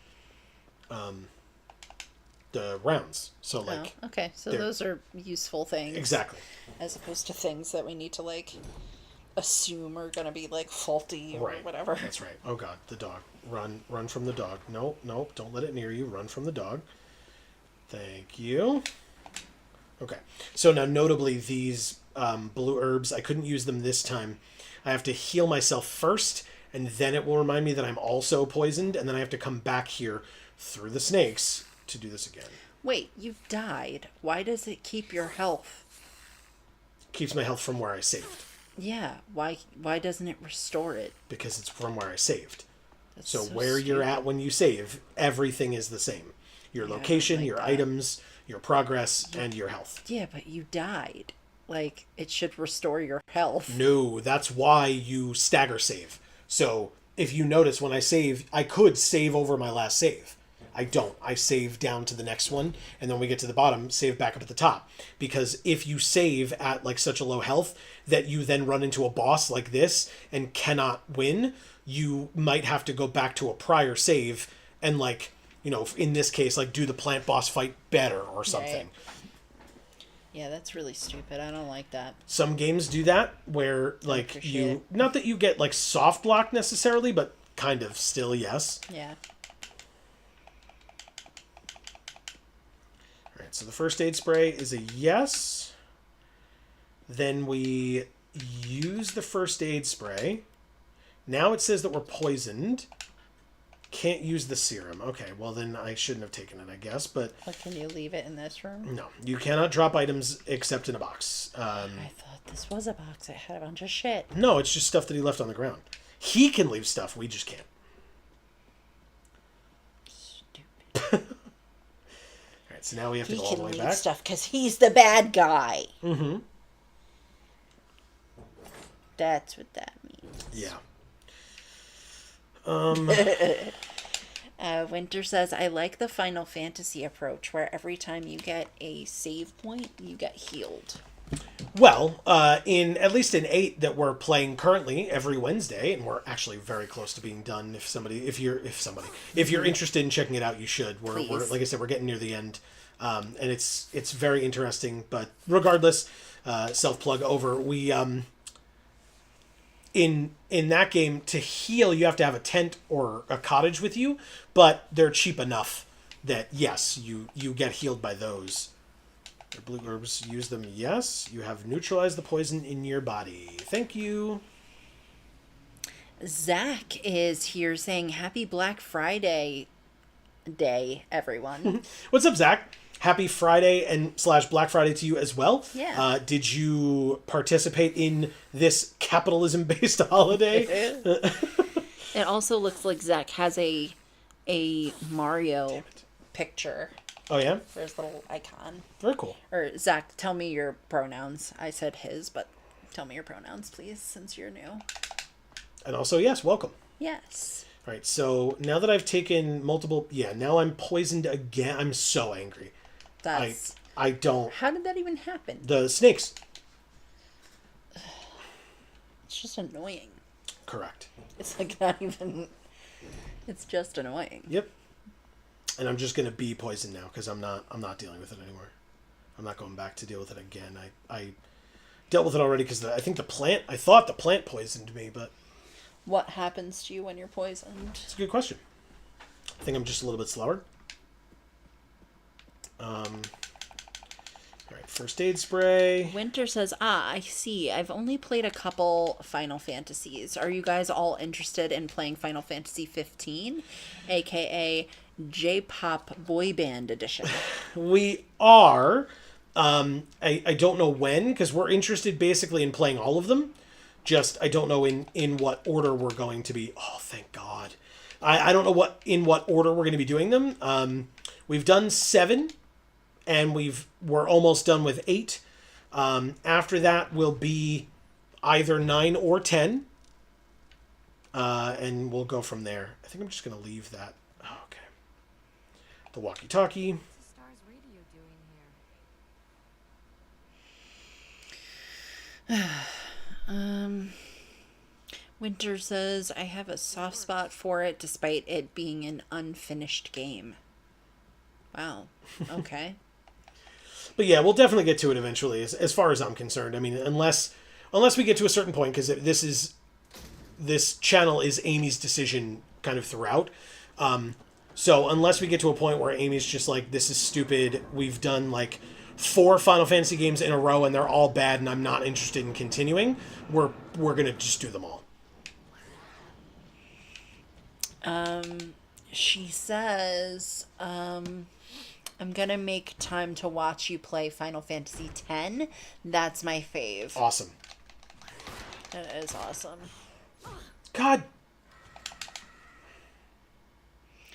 A: rounds. So, like...
B: Oh, okay. So those are useful things.
A: Exactly.
B: As opposed to things that we need to, like, assume are going to be, like, faulty or whatever.
A: That's right. Oh, God. The dog. Run from the dog. No, don't let it near you. Run from the dog. Thank you. Okay. So now, notably, these blue herbs, I couldn't use them this time. I have to heal myself first, and then it will remind me that I'm also poisoned, and then I have to come back here through the snakes to do this again.
B: Wait, you've died. Why does it keep your health?
A: Keeps my health from where I saved.
B: Yeah, why doesn't it restore it?
A: Because it's from where I saved.
B: That's
A: So where you're at when you save, everything is the same. Your location,
B: like
A: your
B: that.
A: items, your progress, and your health.
B: Yeah, but you died. Like, it should restore your health.
A: No, that's why you stagger save. So if you notice when I save, I could save over my last save. I don't. I save down to the next one, and then we get to the bottom, save back up at the top. Because if you save at like such a low health that you then run into a boss like this and cannot win, you might have to go back to a prior save and, like, you know, in this case, like, do the plant boss fight better or something.
B: Right. Yeah, that's really stupid. I don't like that.
A: Some games do that where, like, you... Not that you get, like, soft block necessarily, but kind of still, yes.
B: Yeah.
A: Alright, so the first aid spray is a yes. Then we use the first aid spray Now it says that we're poisoned. Can't use the serum. Okay, well then I shouldn't have taken it, I guess. But
B: Or can you leave it in this room?
A: no, you cannot drop items except in a box.
B: I thought this was a box. It had a bunch of shit.
A: No, it's just stuff that he left on the ground. He can leave stuff. We just can't.
B: Stupid.
A: All right, so now we have to
B: He
A: go all
B: can
A: the way
B: leave
A: back.
B: stuff because he's the bad guy.
A: Mm-hmm.
B: That's what that means.
A: Yeah.
B: Winter says, I like the Final Fantasy approach where every time you get a save point, you get healed.
A: Well, at least in 8 that we're playing currently every Wednesday, and we're actually very close to being done. If you're interested in checking it out, you should. We're like I said, we're getting near the end, and it's very interesting. But regardless, self plug over. We in that game, to heal, you have to have a tent or a cottage with you, but they're cheap enough that yes, you get healed by those. Your blue herbs, use them. Yes, you have neutralized the poison in your body. Thank you.
B: Zach is here saying, Happy Black Friday Day, everyone.
A: What's up, Zach? Happy Friday and / Black Friday to you as well.
B: Yeah.
A: Did you participate in this capitalism-based holiday?
B: It also looks like Zach has a Mario picture
A: Oh, yeah?
B: for his little icon.
A: Very cool.
B: Or Zach, tell me your pronouns. I said his, but tell me your pronouns, please, since you're new.
A: And also, yes, welcome.
B: Yes.
A: All right, so now that I've taken multiple... Yeah, now I'm poisoned again. I'm so angry.
B: That's...
A: I don't...
B: How did that even happen?
A: The snakes.
B: It's just annoying.
A: Correct.
B: It's like not even... It's just annoying.
A: Yep. And I'm just going to be poisoned now because I'm not dealing with it anymore. I'm not going back to deal with it again. I dealt with it already because I thought the plant poisoned me, but...
B: What happens to you when you're poisoned?
A: It's a good question. I think I'm just a little bit slower. All right, first aid spray.
B: Winter says, I see. I've only played a couple Final Fantasies. Are you guys all interested in playing Final Fantasy 15? AKA J-Pop Boy Band Edition.
A: We are. I don't know when, because we're interested basically in playing all of them. Just, I don't know in what order we're going to be. Oh, thank God. I don't know in what order we're going to be doing them. We've done 7, and we're almost done with 8. After that will be either 9 or 10. And we'll go from there. I think I'm just going to leave that. Oh, okay. The walkie-talkie.
D: What's the Stars Radio doing here?
B: Winter says, I have a soft spot for it despite it being an unfinished game. Wow. Okay.
A: But yeah, we'll definitely get to it eventually, as far as I'm concerned. I mean, unless we get to a certain point, because this channel is Amy's decision kind of throughout. So unless we get to a point where Amy's just like, this is stupid, we've done like 4 Final Fantasy games in a row and they're all bad and I'm not interested in continuing, we're gonna just do them all.
B: She says, I'm gonna make time to watch you play Final Fantasy X. That's my fave.
A: Awesome.
B: That is awesome.
A: God.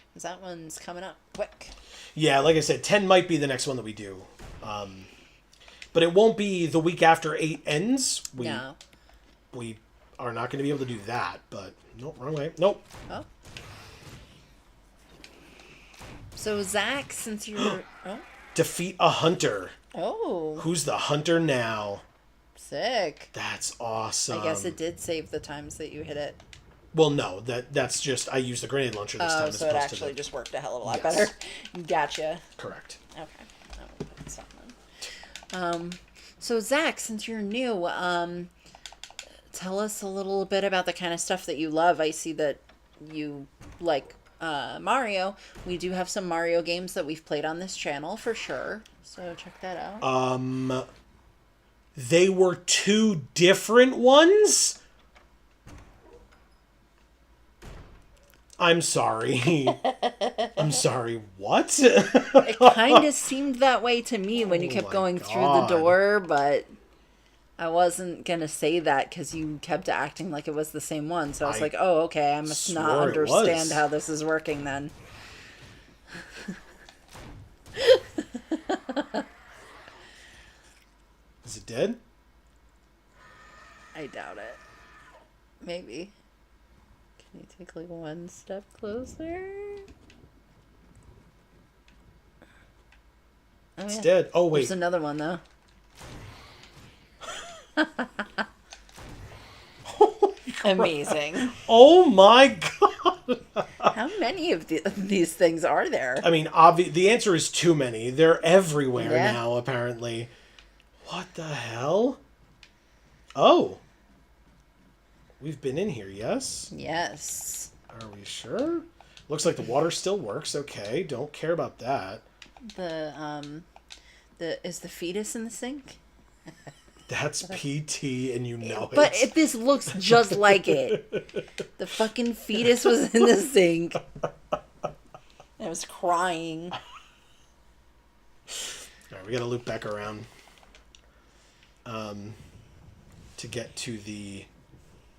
B: Because that one's coming up quick.
A: Yeah, like I said, 10 might be the next one that we do. But it won't be the week after 8 ends.
B: No.
A: We are not going to be able to do that, but... Nope, wrong way. Nope.
B: Oh. So, Zach, since you're... Oh.
A: Defeat a hunter.
B: Oh.
A: Who's the hunter now?
B: Sick.
A: That's awesome.
B: I guess it did save the times that you hit it.
A: Well, no, that's just... I used the grenade launcher this time.
B: Oh,
A: as
B: so it
A: opposed to
B: actually
A: the...
B: just worked a hell of a lot
A: Yes.
B: better. Gotcha.
A: Correct.
B: Okay. Oh, that's something. So Zach, since you're new, tell us a little bit about the kind of stuff that you love. I see that you like Mario. We do have some Mario games that we've played on this channel for sure. So check that out.
A: They were 2 different ones? I'm sorry. I'm sorry, what?
B: It kind of seemed that way to me when you
A: Oh
B: kept
A: my
B: going through the
A: God.
B: door, but I wasn't going to say that because you kept acting like it was the same one. So I was
A: I
B: like, oh, okay, I must not
A: swore it was.
B: understand how this is working then.
A: Is it dead?
B: I doubt it. Maybe. Can you take like one step closer? Oh,
A: It's
B: yeah.
A: dead. Oh, wait.
B: There's another one though. Amazing.
A: Oh my God.
B: How many of these things are there?
A: I mean, the answer is too many. They're everywhere
B: Yeah.
A: now, apparently. What the hell? Oh. We've been in here, yes?
B: Yes.
A: Are we sure? Looks like the water still works. Okay, don't care about that.
B: Is the fetus in the sink?
A: That's PT and you know
B: But
A: it.
B: this looks just like it. The fucking fetus was in the sink. I was crying.
A: Alright, we gotta loop back around. To get to the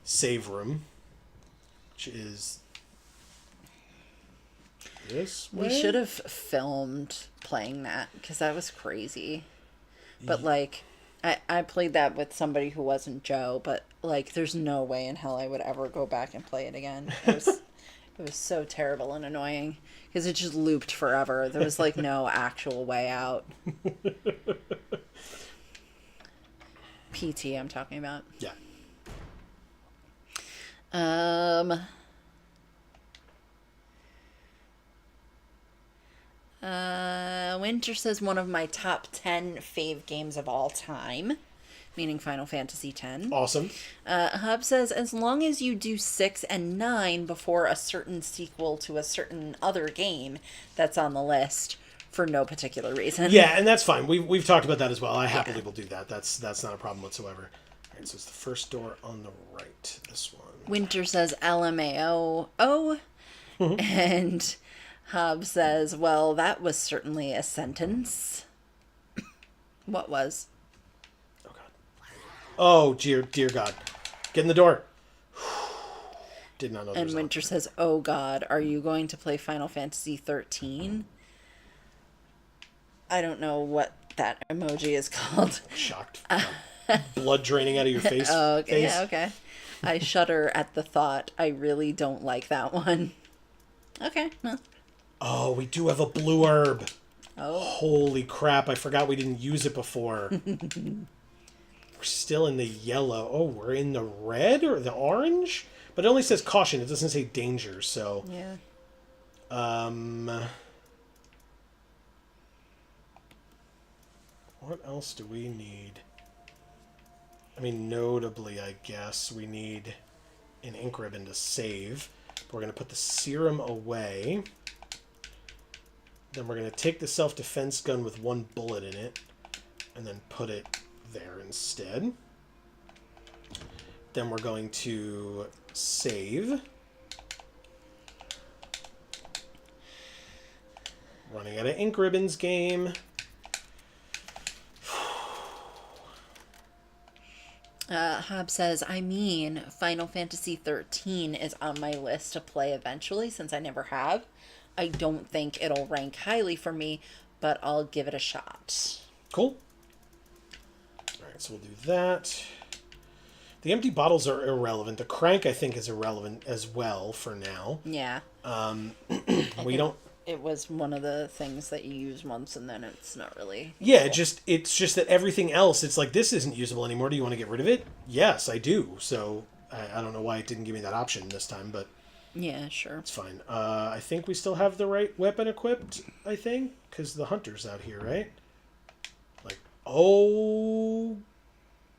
A: save room. Which is this way?
B: We should have filmed playing that because that was crazy. But like, I played that with somebody who wasn't Joe, but like, there's no way in hell I would ever go back and play it again. It was so terrible and annoying because it just looped forever. There was like no actual way out. PT, I'm talking about.
A: Yeah.
B: Winter says one of my top 10 fave games of all time, meaning Final Fantasy X.
A: Awesome.
B: Hub says as long as you do 6 and 9 before a certain sequel to a certain other game that's on the list for no particular reason.
A: Yeah, and that's fine. We've talked about that as well. I happily will do that. That's not a problem whatsoever. All right, so it's the first door on the right. This one.
B: Winter says LMAO. Oh. And Hub says, well, that was certainly a sentence. What was?
A: Oh God. Oh dear God. Get in the door. Did not know.
B: And Winter says, oh God, are you going to play Final Fantasy 13? I don't know what that emoji is called.
A: Shocked. Blood draining out of your face.
B: Oh, okay.
A: Face.
B: Yeah, okay. I shudder at the thought. I really don't like that one. Okay. Well.
A: Oh, we do have a blue herb.
B: Oh.
A: Holy crap, I forgot we didn't use it before. We're still in the yellow. Oh, we're in the red or the orange? But it only says caution. It doesn't say danger, so...
B: Yeah.
A: What else do we need? I mean, notably, I guess, we need an ink ribbon to save. We're going to put the serum away. Then we're going to take the self-defense gun with one bullet in it. And then put it there instead. Then we're going to save. Running out of ink ribbons game.
B: Hob says, I mean, Final Fantasy 13 is on my list to play eventually, since I never have. I don't think it'll rank highly for me, but I'll give it a shot.
A: Cool. Alright, so we'll do that. The empty bottles are irrelevant. The crank, I think, is irrelevant as well for now.
B: Yeah.
A: We don't...
B: It was one of the things that you use once and then it's not really
A: Yeah,
B: useful.
A: it's just that everything else, it's like, this isn't usable anymore. Do you want to get rid of it? Yes, I do. So, I don't know why it didn't give me that option this time, but
B: Yeah, sure.
A: it's fine. I think we still have the right weapon equipped, I think, because the hunter's out here, right? Like, oh...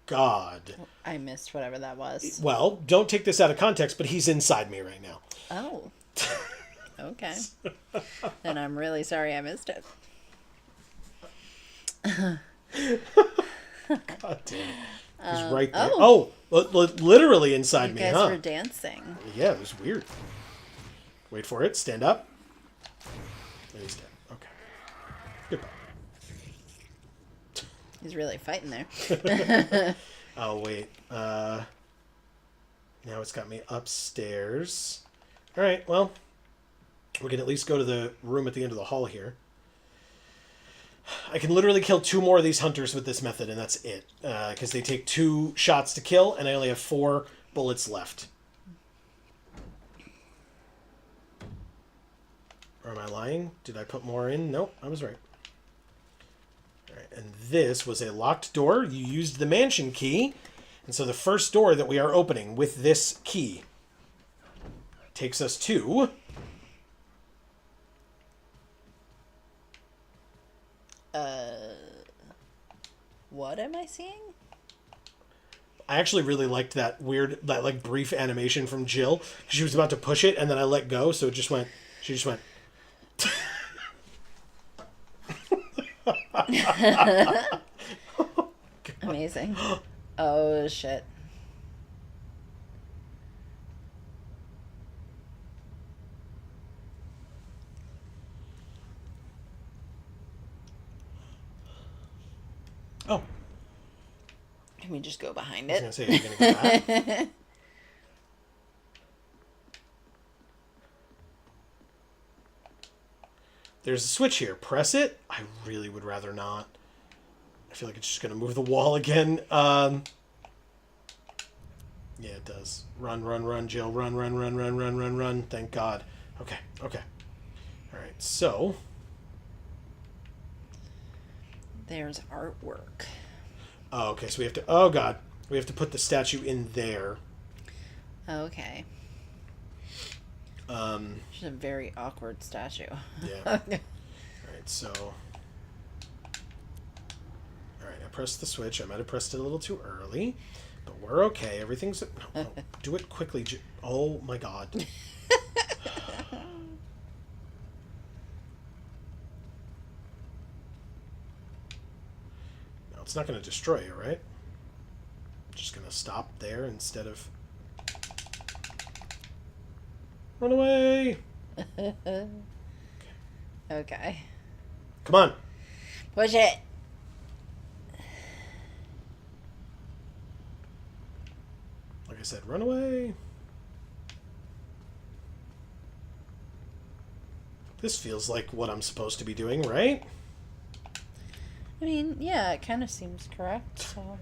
A: God.
B: I missed whatever that was.
A: Well, don't take this out of context, but he's inside me right now.
B: Oh. Okay. Then I'm really sorry I missed it.
A: God damn it. He's right there.
B: oh.
A: Oh, literally inside
B: You
A: me,
B: guys
A: huh?
B: were dancing.
A: Yeah, it was weird. Wait for it. Stand up. And he's dead. Okay. Goodbye.
B: He's really fighting there.
A: Oh, wait. Now it's got me upstairs. All right, well, we can at least go to the room at the end of the hall here. I can literally kill 2 more of these hunters with this method, and that's it. Because they take 2 shots to kill, and I only have 4 bullets left. Or am I lying? Did I put more in? Nope, I was right. Alright, and this was a locked door. You used the mansion key. And so the first door that we are opening with this key takes us to...
B: What am I seeing?
A: I actually really liked that like brief animation from Jill. She was about to push it, and then I let go, so it just went... She just went...
B: Amazing. Oh, shit.
A: Oh.
B: Can we just go behind
A: I
B: it?
A: was going to say, are you going to go back? There's a switch here. Press it. I really would rather not. I feel like it's just going to move the wall again. Yeah, it does. Run, run, run, Jill. Run, run, run, run, run, run, run. Thank God. Okay, okay. All right, so...
B: There's artwork.
A: Oh, okay, so we have to... Oh, God. We have to put the statue in there.
B: Okay. She's a very awkward statue.
A: Yeah. All right, so... Alright, I pressed the switch. I might have pressed it a little too early, but we're okay. Everything's... No, no, do it quickly. Oh, my God. No, it's not going to destroy it, right? Just going to stop there instead of... Run away!
B: Okay.
A: Come on!
B: Push it.
A: Like I said, run away! This feels like what I'm supposed to be doing, right?
B: I mean, yeah, it kind of seems correct. So.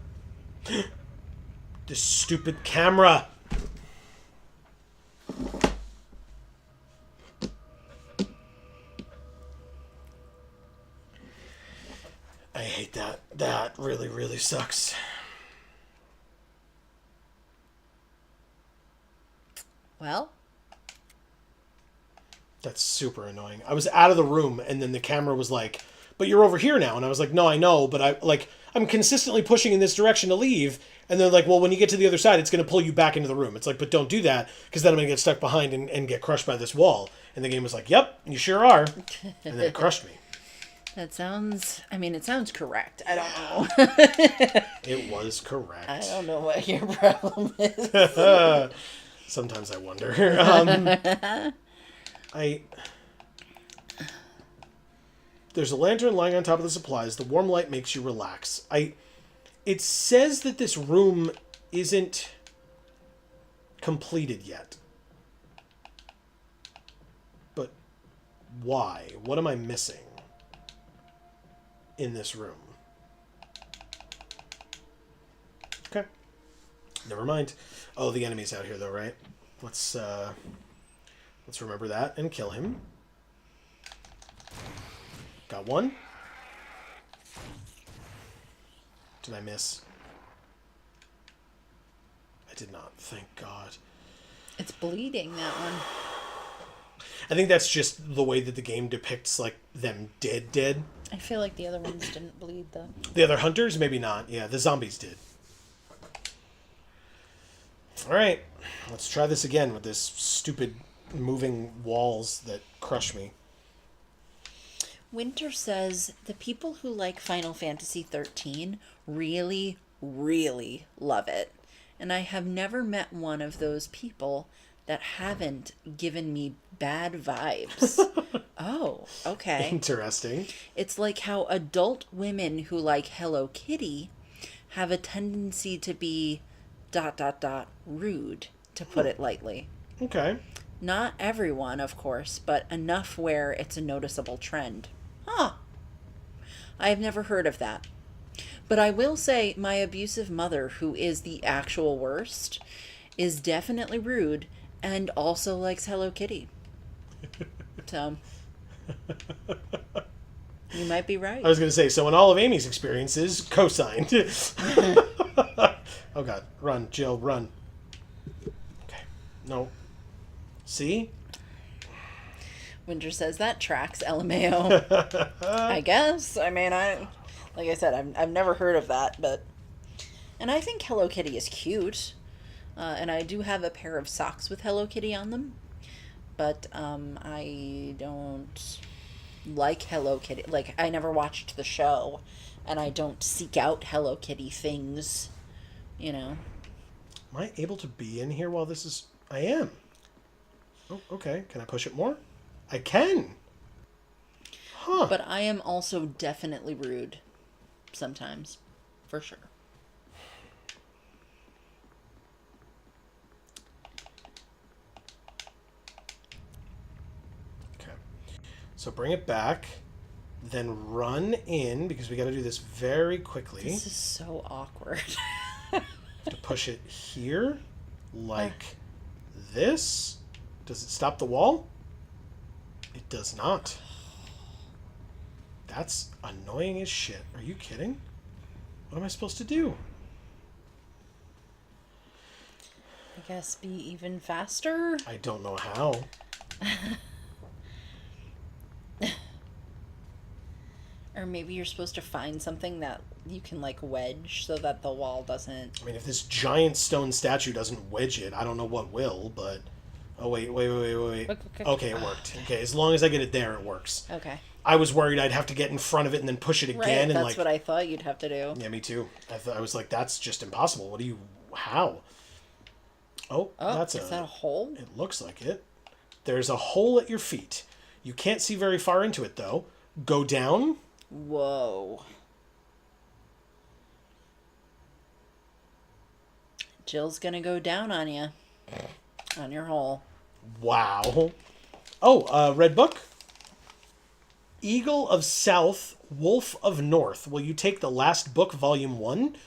A: This stupid camera! I hate that. That really, really sucks.
B: Well,
A: That's super annoying. I was out of the room, and then the camera was like, "But you're over here now," and I was like, "No, I know, but I'm consistently pushing in this direction to leave." And they're like, "Well, when you get to the other side, it's going to pull you back into the room." It's like, "But don't do that, because then I'm going to get stuck behind and get crushed by this wall." And the game was like, "Yep, you sure are," and then it crushed me.
B: that sounds. I mean, it sounds correct. I don't know.
A: It was correct.
B: I don't know what your problem is.
A: Sometimes I wonder. There's a lantern lying on top of the supplies. The warm light makes you relax. It says that this room isn't completed yet. But why? What am I missing in this room? Okay. Never mind. Oh, the enemy's out here though, right? Let's remember that and kill him. Got one. Did I miss? I did not. Thank God.
B: It's bleeding, that one.
A: I think that's just the way that the game depicts, like, them dead.
B: I feel like the other ones didn't bleed, though.
A: The other hunters, maybe not. Yeah, the zombies did. Alright. Let's try this again with this stupid moving walls that crush me.
B: Winter says the people who like Final Fantasy XIII really, really love it. And I have never met one of those people that haven't given me bad vibes. Oh, okay.
A: Interesting.
B: It's like how adult women who like Hello Kitty have a tendency to be ... rude, to put it lightly.
A: Okay.
B: Not everyone, of course, but enough where it's a noticeable trend. Huh. I have never heard of that. But I will say my abusive mother, who is the actual worst, is definitely rude and also likes Hello Kitty. So, you might be right.
A: I was going to say, so in all of Amy's experiences, co-signed. Oh, God. Run, Jill, run. Okay. No. See?
B: Winter says that tracks, LMAO. I guess. I mean, like I said, I've never heard of that, but... And I think Hello Kitty is cute. And I do have a pair of socks with Hello Kitty on them. But I don't like Hello Kitty. Like, I never watched the show. And I don't seek out Hello Kitty things. You know.
A: Am I able to be in here while this is... I am. Oh, okay. Can I push it more? I can. Huh.
B: But I am also definitely rude. Sometimes. For sure.
A: Okay. So bring it back. Then run in, because we got to do this very quickly.
B: This is so awkward.
A: To push it here, like this. Does it stop the wall? It does not. That's annoying as shit. Are you kidding? What am I supposed to do?
B: I guess be even faster?
A: I don't know how.
B: Or maybe you're supposed to find something that you can, like, wedge so that the wall doesn't...
A: I mean, if this giant stone statue doesn't wedge it, I don't know what will, but... Oh, wait. Okay, it worked. Okay, as long as I get it there, it works.
B: Okay.
A: I was worried I'd have to get in front of it and then push it again.
B: Right,
A: and
B: that's
A: like,
B: what I thought you'd have to do.
A: Yeah, me too. I was like, that's just impossible. What do you... How? Oh, that's
B: is that a hole?
A: It looks like it. There's a hole at your feet. You can't see very far into it, though. Go down.
B: Whoa. Jill's gonna go down on you. On your hole.
A: Wow. Oh, Red Book. Eagle of South, Wolf of North. Will you take the last book, Volume 1?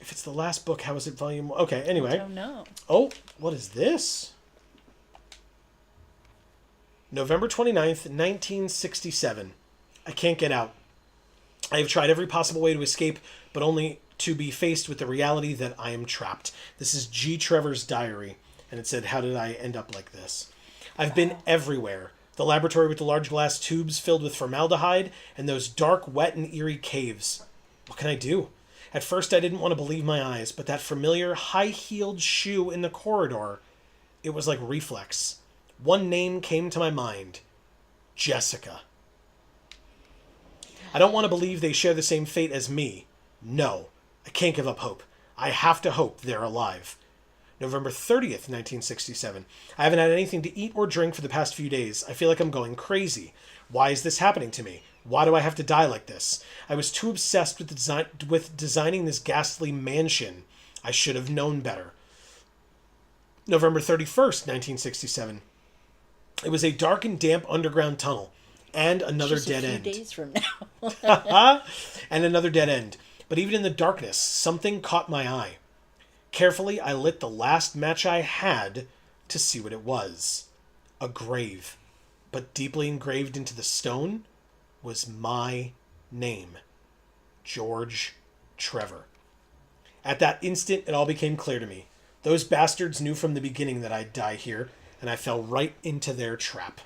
A: If it's the last book, how is it Volume 1? Okay, anyway.
B: I don't know.
A: Oh, what is this? November 29th, 1967. I can't get out. I have tried every possible way to escape, but only to be faced with the reality that I am trapped. This is G. Trevor's diary, and it said, how did I end up like this? I've been everywhere. The laboratory with the large glass tubes filled with formaldehyde, and those dark, wet, and eerie caves. What can I do? At first I didn't want to believe my eyes, but that familiar, high-heeled shoe in the corridor, it was like reflex. One name came to my mind. Jessica. I don't want to believe they share the same fate as me. No. I can't give up hope. I have to hope they're alive. November 30th, 1967. I haven't had anything to eat or drink for the past few days. I feel like I'm going crazy. Why is this happening to me? Why do I have to die like this? I was too obsessed with designing this ghastly mansion. I should have known better. November 31st, 1967. It was a dark and damp underground tunnel. And another dead end.
B: Just a few days from now.
A: And another dead end. But even in the darkness, something caught my eye. Carefully, I lit the last match I had to see what it was. A grave. But deeply engraved into the stone was my name. George Trevor. At that instant, it all became clear to me. Those bastards knew from the beginning that I'd die here, and I fell right into their trap.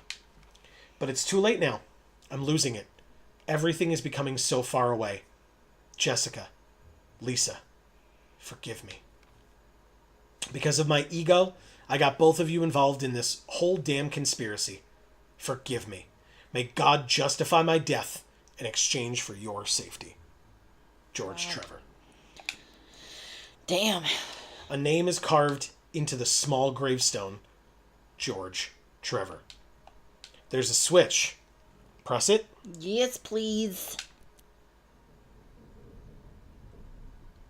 A: But it's too late now. I'm losing it. Everything is becoming so far away. Jessica, Lisa, forgive me. Because of my ego, I got both of you involved in this whole damn conspiracy. Forgive me. May God justify my death in exchange for your safety. George Trevor.
B: Damn.
A: A name is carved into the small gravestone. George Trevor. There's a switch. Press it.
B: Yes, please.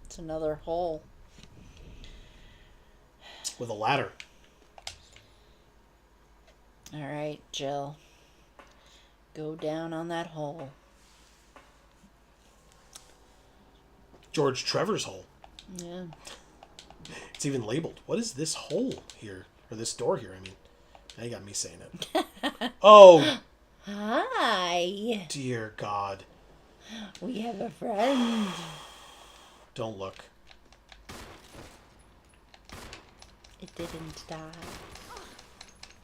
B: It's another hole.
A: With a ladder.
B: All right, Jill. Go down on that hole.
A: George Trevor's hole.
B: Yeah.
A: It's even labeled. What is this hole here? Or this door here, I mean. Now you got me saying it. Oh,
B: Hi.
A: dear God.
B: We have a friend.
A: Don't look.
B: It didn't die.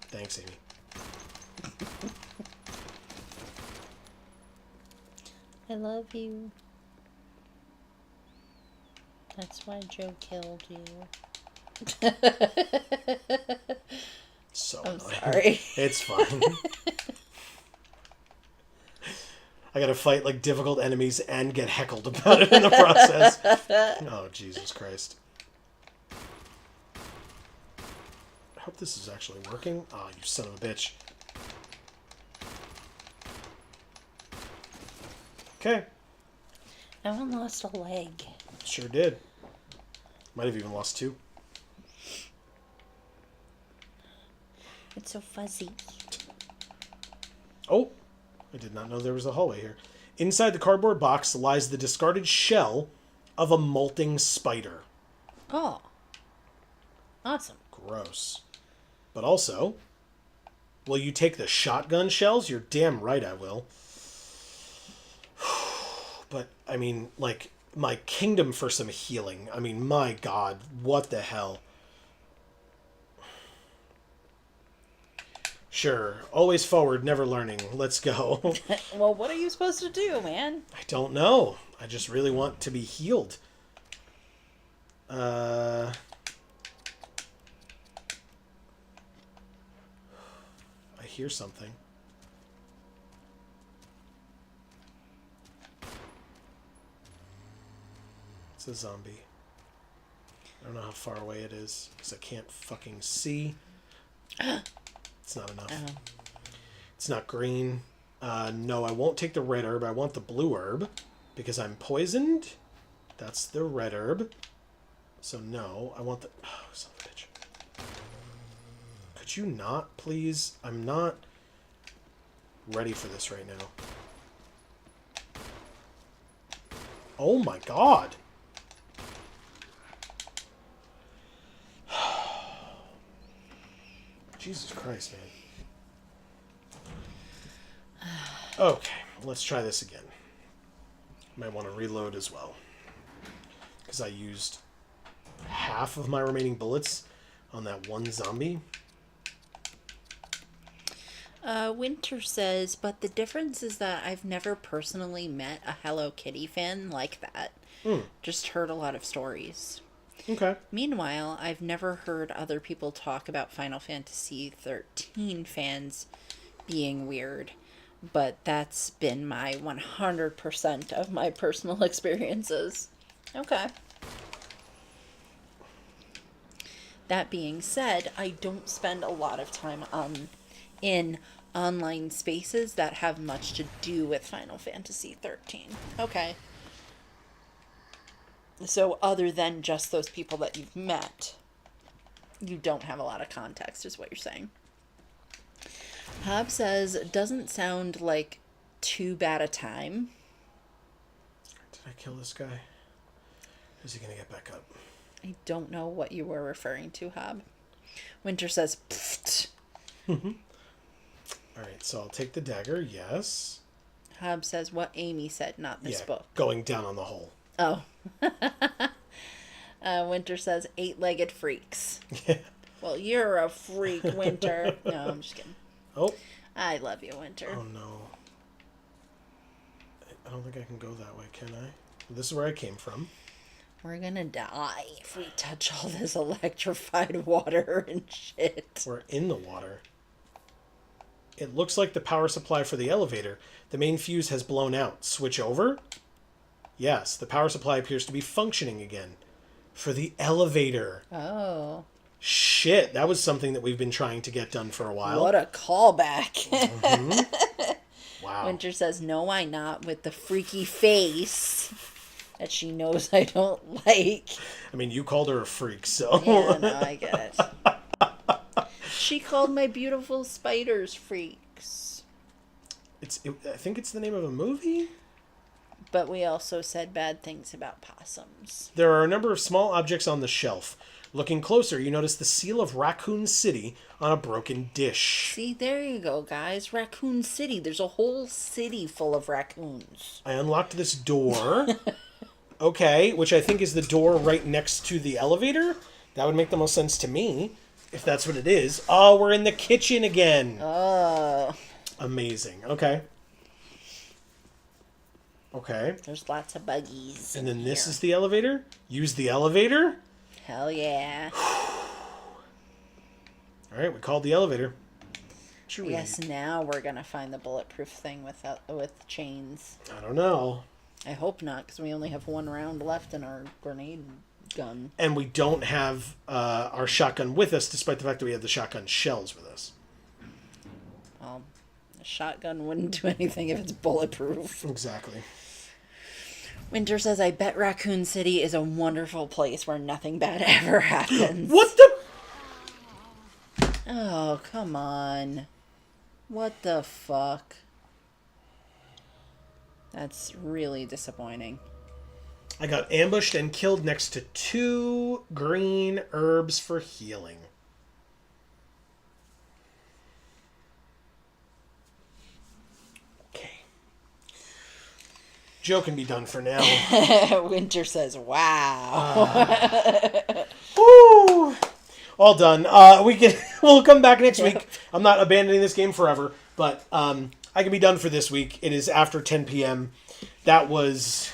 A: Thanks, Amy.
B: I love you. That's why Joe killed you.
A: So
B: I'm
A: annoying.
B: sorry.
A: It's fine. I gotta fight like difficult enemies and get heckled about it in the process. Oh, Jesus Christ. I hope this is actually working. Oh, you son of a bitch. Okay.
B: That one lost a leg.
A: Sure did. Might have even lost 2.
B: It's so fuzzy.
A: Oh, I did not know there was a hallway here. Inside the cardboard box lies the discarded shell of a molting spider.
B: Oh. Awesome.
A: Gross. But also, will you take the shotgun shells? You're damn right I will. But, I mean, like, my kingdom for some healing. I mean, my God, what the hell? Sure, always forward, never learning. Let's go.
B: Well, what are you supposed to do, man?
A: I don't know. I just really want to be healed. I hear something. It's a zombie. I don't know how far away it is because I can't fucking see. It's not enough. It's not green. No, I won't take the red herb. I want the blue herb because I'm poisoned. That's the red herb. So no, I want the... Oh, son of a bitch. Could you not, please? I'm not ready for this right now. Oh my God. Jesus Christ, man. Okay, let's try this again. Might want to reload as well. Because I used half of my remaining bullets on that one zombie.
B: Winter says, but the difference is that I've never personally met a Hello Kitty fan like that. Just heard a lot of stories.
A: Okay.
B: Meanwhile, I've never heard other people talk about Final Fantasy 13 fans being weird, but that's been my 100% of my personal experiences. Okay. That being said, I don't spend a lot of time in online spaces that have much to do with Final Fantasy 13. Okay. So other than just those people that you've met, you don't have a lot of context, is what you're saying. Hob says, doesn't sound like too bad a time.
A: Did I kill this guy? Is he going to get back up?
B: I don't know what you were referring to, Hob. Winter says, pfft.
A: Alright, so I'll take the dagger, yes.
B: Hob says what Amy said, not this book.
A: Going down on the hole.
B: Oh. Winter says 8-legged freaks.
A: Yeah.
B: Well, you're a freak, Winter. No, I'm just kidding.
A: Oh.
B: I love you, Winter.
A: Oh, no. I don't think I can go that way, can I? This is where I came from.
B: We're gonna die if we touch all this electrified water and shit.
A: We're in the water. It looks like the power supply for the elevator. The main fuse has blown out. Switch over? Yes, the power supply appears to be functioning again. For the elevator.
B: Oh.
A: Shit, that was something that we've been trying to get done for a while.
B: What a callback.
A: Wow.
B: Winter says, no, why not, with the freaky face that she knows I don't like.
A: I mean, you called her a freak, so...
B: Yeah, no, I get it. She called my beautiful spiders freaks.
A: I think it's the name of a movie?
B: But we also said bad things about possums.
A: There are a number of small objects on the shelf. Looking closer, you notice the seal of Raccoon City on a broken dish.
B: See, there you go, guys. Raccoon City. There's a whole city full of raccoons.
A: I unlocked this door. Okay, which I think is the door right next to the elevator. That would make the most sense to me, if that's what it is. Oh, we're in the kitchen again.
B: Oh.
A: Amazing. Okay. Okay.
B: There's lots of buggies.
A: And then this
B: here.
A: is the elevator? Use the elevator?
B: Hell yeah.
A: Alright, we called the elevator.
B: Yes, now we're gonna find the bulletproof thing with chains.
A: I don't know.
B: I hope not, because we only have one round left in our grenade gun.
A: And we don't have our shotgun with us, despite the fact that we have the shotgun shells with us.
B: Well, a shotgun wouldn't do anything if it's bulletproof.
A: Exactly.
B: Winter says, I bet Raccoon City is a wonderful place where nothing bad ever happens.
A: What the?
B: Oh, come on. What the fuck? That's really disappointing.
A: I got ambushed and killed next to 2 green herbs for healing. Okay. Joe can be done for now.
B: Winter says, wow.
A: Woo! All done. We'll come back next week. I'm not abandoning this game forever, but I can be done for this week. It is after 10 p.m. That was...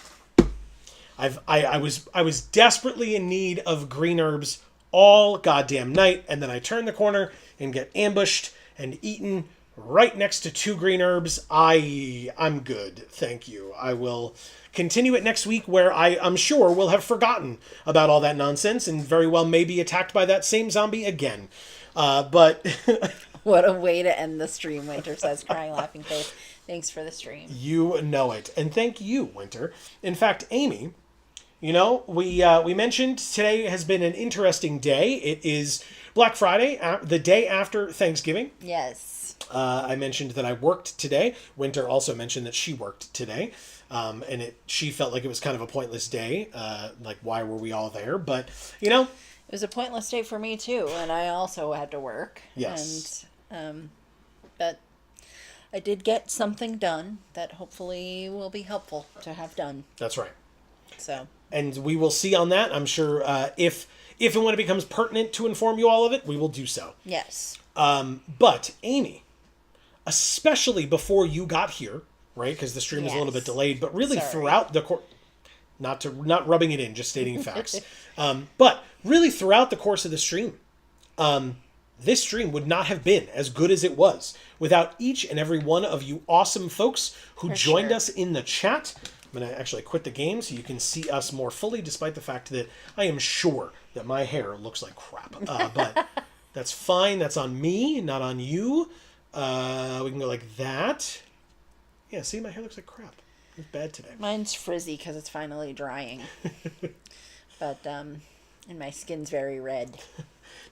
A: I was desperately in need of green herbs all goddamn night, and then I turn the corner and get ambushed and eaten right next to 2 green herbs. I'm good, thank you. I will continue it next week, where I'm sure will have forgotten about all that nonsense and very well may be attacked by that same zombie again. But
B: What a way to end the stream, Winter says, crying, laughing face. Thanks for the stream.
A: you know it, and thank you, Winter. In fact, Amy, you know, we mentioned today has been an interesting day. It is Black Friday, the day after Thanksgiving.
B: Yes.
A: I mentioned that I worked today. Winter also mentioned that she worked today. And she felt like it was kind of a pointless day. Like, why were we all there? But, you know.
B: It was a pointless day for me, too. And I also had to work.
A: Yes.
B: And, but I did get something done that hopefully will be helpful to have done.
A: That's right.
B: So.
A: And we will see on that. I'm sure if and when it becomes pertinent to inform you all of it, we will do so.
B: Yes.
A: But, Amy, especially before you got here, right? Because the stream is a little bit delayed, but really throughout the course, not rubbing it in, just stating facts. But really throughout the course of the stream, this stream would not have been as good as it was without each and every one of you awesome folks who joined us in the chat. I'm going to actually quit the game so you can see us more fully, despite the fact that I am sure that my hair looks like crap. But that's fine. That's on me, not on you. We can go like that. Yeah, see, my hair looks like crap. It's bad today.
B: Mine's frizzy because it's finally drying. But, and my skin's very red.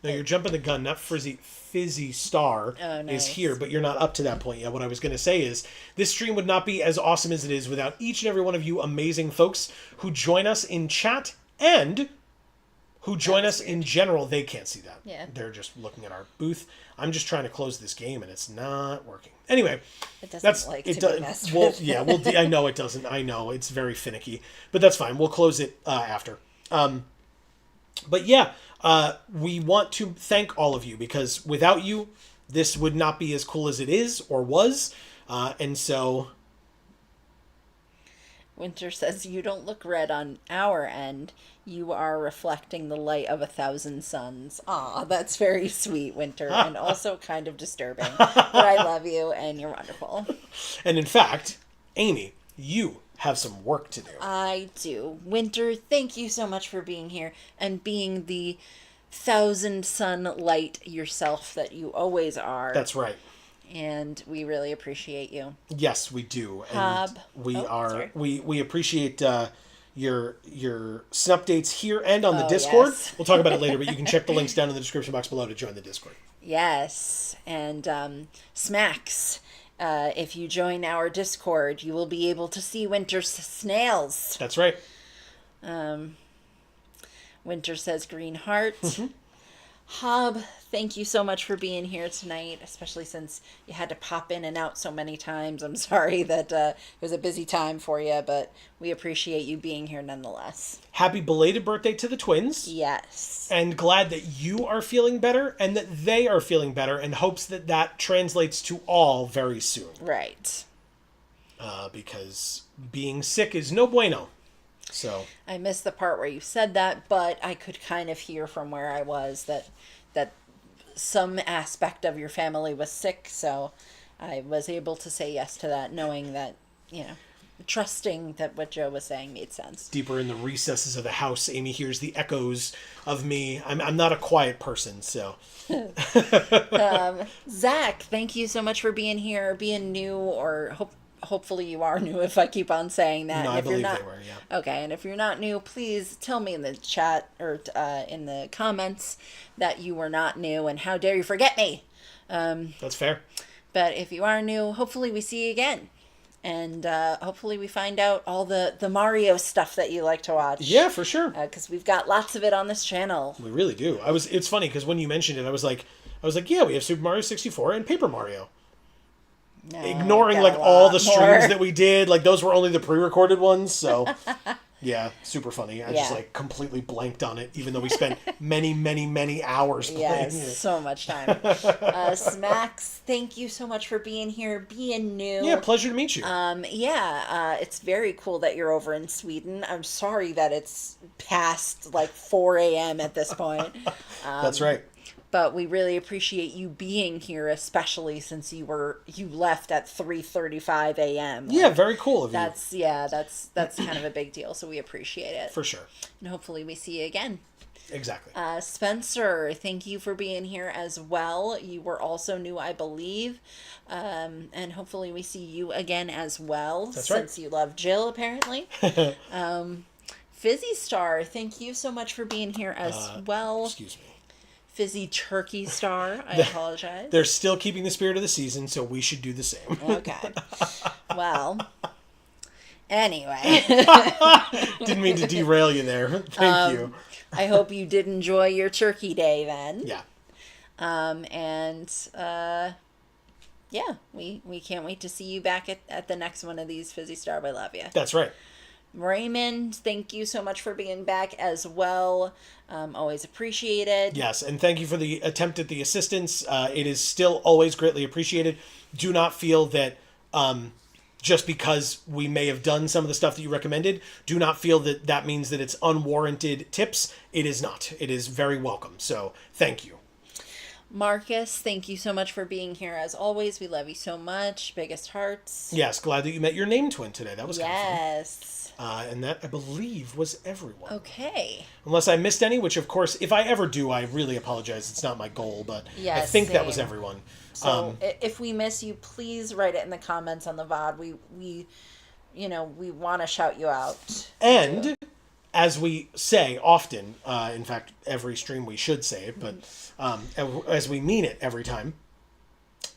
A: No, you're jumping the gun. Not Fizzy Star is here, but you're not up to that point yet. What I was going to say is, this stream would not be as awesome as it is without each and every one of you amazing folks who join us in chat and who join us in general. They can't see that.
B: Yeah.
A: They're just looking at our booth. I'm just trying to close this game, and it's not working. Anyway,
B: it doesn't like to be messed with.
A: Yeah, I know it doesn't. I know it's very finicky, but that's fine. We'll close it after. But yeah, we want to thank all of you, because without you, this would not be as cool as it is or was. And so...
B: Winter says, you don't look red on our end. You are reflecting the light of 1,000 suns. Aw, that's very sweet, Winter, and also kind of disturbing. But I love you, and you're wonderful.
A: And in fact, Amy, you have some work to do.
B: I do. Winter, thank you so much for being here and being the thousand sun light yourself that you always are.
A: That's right.
B: And we really appreciate you.
A: Yes, we do. And
B: Hob.
A: we
B: Sorry.
A: we appreciate your updates here and on the Discord.
B: Yes.
A: We'll talk about it later, but you can check the links down in the description box below to join the Discord.
B: Yes. And Smacks, if you join our Discord, you will be able to see Winter's snails.
A: That's right.
B: Winter says green heart. Hob, thank you so much for being here tonight, especially since you had to pop in and out so many times. I'm sorry that it was a busy time for you, but we appreciate you being here nonetheless.
A: Happy belated birthday to the twins.
B: Yes.
A: And glad that you are feeling better and that they are feeling better, and hopes that that translates to all very soon.
B: Right.
A: Because being sick is no bueno. So
B: I missed the part where you said that, but I could kind of hear from where I was that some aspect of your family was sick, so I was able to say yes to that, knowing that, trusting that what Joe was saying made sense.
A: deeper in the recesses of the house, Amy hears the echoes of me. I'm not a quiet person, so.
B: Zach, thank you so much for being here, being new, or hopefully you are new if I keep on saying that.
A: No,
B: And
A: I
B: if you're
A: believe
B: not,
A: they were, yeah.
B: Okay, and if you're not new, please tell me in the chat or in the comments that you were not new, and how dare you forget me.
A: That's fair.
B: But if you are new, hopefully we see you again. And hopefully we find out all the Mario stuff that you like to watch.
A: Yeah, for sure.
B: Because we've got lots of it on this channel.
A: We really do. It's funny because when you mentioned it, I was like, yeah, we have Super Mario 64 and Paper Mario.
B: No,
A: Ignoring
B: got
A: like
B: a
A: all
B: lot
A: the streams
B: more.
A: that we did, like those were only the pre-recorded ones, so yeah, super funny. I just
B: Yeah.
A: like completely blanked on it, even though we spent many hours playing
B: Yes,
A: it.
B: so much time. Smacks, thank you so much for being here, being new.
A: Yeah, pleasure to meet you.
B: It's very cool that you're over in Sweden. I'm sorry that it's past like 4 a.m. at this point.
A: That's right.
B: But we really appreciate you being here, especially since you left at 3:35 a.m.
A: Yeah, very cool of you.
B: That's kind of a big deal. So we appreciate it.
A: For sure.
B: And hopefully we see you again.
A: Exactly.
B: Spencer, thank you for being here as well. You were also new, I believe. And hopefully we see you again as well.
A: That's right.
B: Since you love Jill, apparently. Fizzy Star, thank you so much for being here as well.
A: Excuse me.
B: Fizzy Turkey Star, I apologize.
A: They're still keeping the spirit of the season, so we should do the same.
B: Okay. Well, anyway.
A: Didn't mean to derail you there. Thank you.
B: I hope you did enjoy your turkey day then.
A: Yeah.
B: Yeah, we can't wait to see you back at the next one of these. Fizzy Star, I love you.
A: That's right.
B: Raymond, thank you so much for being back as well. Always appreciated.
A: Yes, and thank you for the attempt at the assistance. It is still always greatly appreciated. Do not feel that just because we may have done some of the stuff that you recommended, do not feel that that means that it's unwarranted tips. It is not. It is very welcome. So thank you.
B: Marcus, thank you so much for being here as always. We love you so much. Biggest hearts.
A: Yes, glad that you met your name twin today. That was kind of fun.
B: Yes.
A: And that, I believe, was everyone.
B: Okay.
A: Unless I missed any, which, of course, if I ever do, I really apologize. It's not my goal, but I
B: Yes,
A: think that was
B: same.
A: everyone.
B: So if we miss you, please write it in the comments on the VOD. We want to shout you out.
A: And as we say often, in fact, every stream we should say it, but as we mean it every time,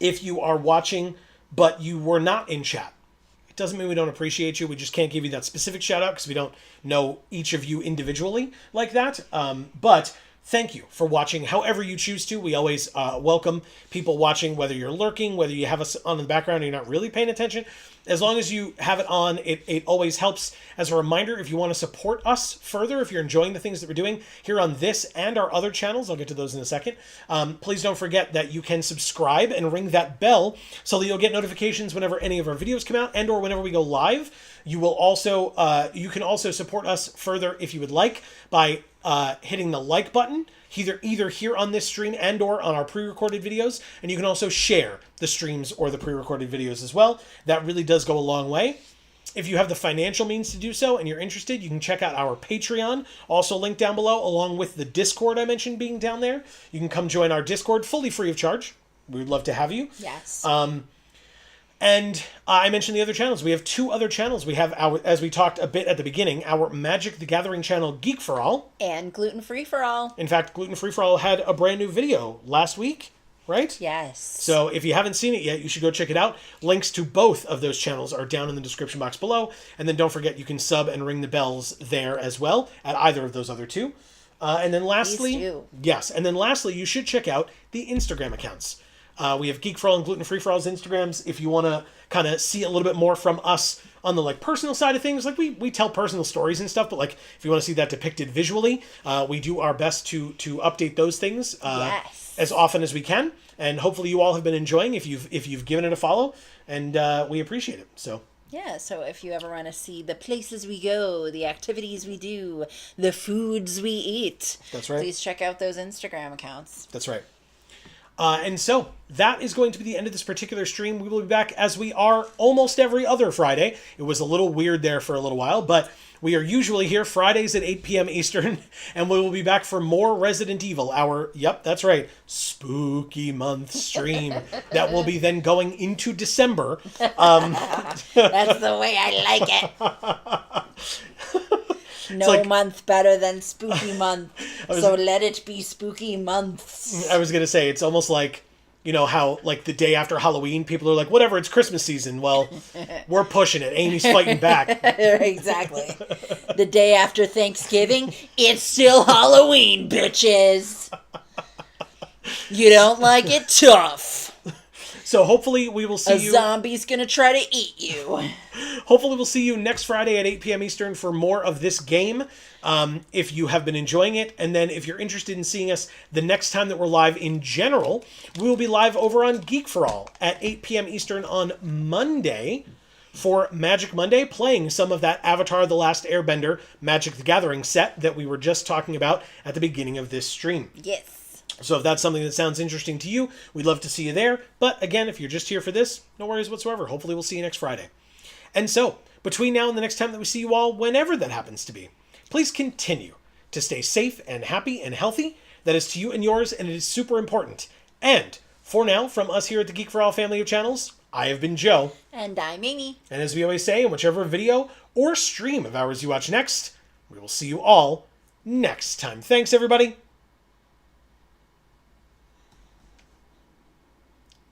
A: if you are watching but you were not in chat, it doesn't mean we don't appreciate you. We just can't give you that specific shout out because we don't know each of you individually like that. But thank you for watching however you choose to. We always welcome people watching, whether you're lurking, whether you have us on in the background and you're not really paying attention. As long as you have it on, it always helps. As a reminder, if you want to support us further, if you're enjoying the things that we're doing here on this and our other channels, I'll get to those in a second, please don't forget that you can subscribe and ring that bell so that you'll get notifications whenever any of our videos come out and or whenever we go live. You will also, you can also support us further if you would like by hitting the like button, either here on this stream and or on our pre-recorded videos, and you can also share the streams or the pre-recorded videos as well. That really does go a long way. If you have the financial means to do so and you're interested, you can check out our Patreon, also linked down below, along with the Discord I mentioned being down there. You can come join our Discord fully free of charge. We would love to have you.
B: Yes.
A: And I mentioned the other channels. We have 2 other channels. We have, our, as we talked a bit at the beginning, our Magic the Gathering channel, Geek for All.
B: And Gluten Free for All.
A: In fact, Gluten Free for All had a brand new video last week, right?
B: Yes.
A: So if you haven't seen it yet, you should go check it out. Links to both of those channels are down in the description box below. And then don't forget, you can sub and ring the bells there as well at either of those other 2. And then lastly,
B: Please do.
A: yes, and then lastly, you should check out the Instagram accounts. We have Geek for All and Gluten Free for All's Instagrams. If you want to kind of see a little bit more from us on the like personal side of things, like we tell personal stories and stuff, but like if you want to see that depicted visually, we do our best to update those things
B: Yes.
A: as often as we can. And hopefully you all have been enjoying if you've given it a follow, and we appreciate it. So.
B: Yeah, so if you ever want to see the places we go, the activities we do, the foods we eat,
A: That's right.
B: please check out those Instagram accounts.
A: That's right. And so that is going to be the end of this particular stream. We will be back as we are almost every other Friday. It was a little weird there for a little while, but we are usually here Fridays at 8 p.m. Eastern, and we will be back for more Resident Evil, our, yep, that's right, spooky month stream that will be then going into December.
B: That's the way I like it. No
A: like-
B: month better than spooky month. So let it be spooky months.
A: I was going to say, it's almost like, you know, how, like, the day after Halloween, people are like, whatever, it's Christmas season. Well, we're pushing it. Amy's fighting back.
B: Exactly. The day after Thanksgiving, it's still Halloween, bitches. You don't like it? Tough.
A: So hopefully we will see
B: A
A: you.
B: zombie's gonna try to eat you.
A: Hopefully we'll see you next Friday at 8 p.m. Eastern for more of this game. If you have been enjoying it, and then if you're interested in seeing us the next time that we're live in general, we will be live over on Geek for All at 8 p.m. Eastern on Monday for Magic Monday, playing some of that Avatar The Last Airbender Magic the Gathering set that we were just talking about at the beginning of this stream.
B: Yes.
A: So if that's something that sounds interesting to you, we'd love to see you there. But again, if you're just here for this, no worries whatsoever. Hopefully we'll see you next Friday. And so, between now and the next time that we see you all, whenever that happens to be, please continue to stay safe and happy and healthy. That is to you and yours, and it is super important. And for now, from us here at the Geek for All family of channels, I have been Joe.
B: And I'm Amy.
A: And as we always say, in whichever video or stream of ours you watch next, we will see you all next time. Thanks, everybody.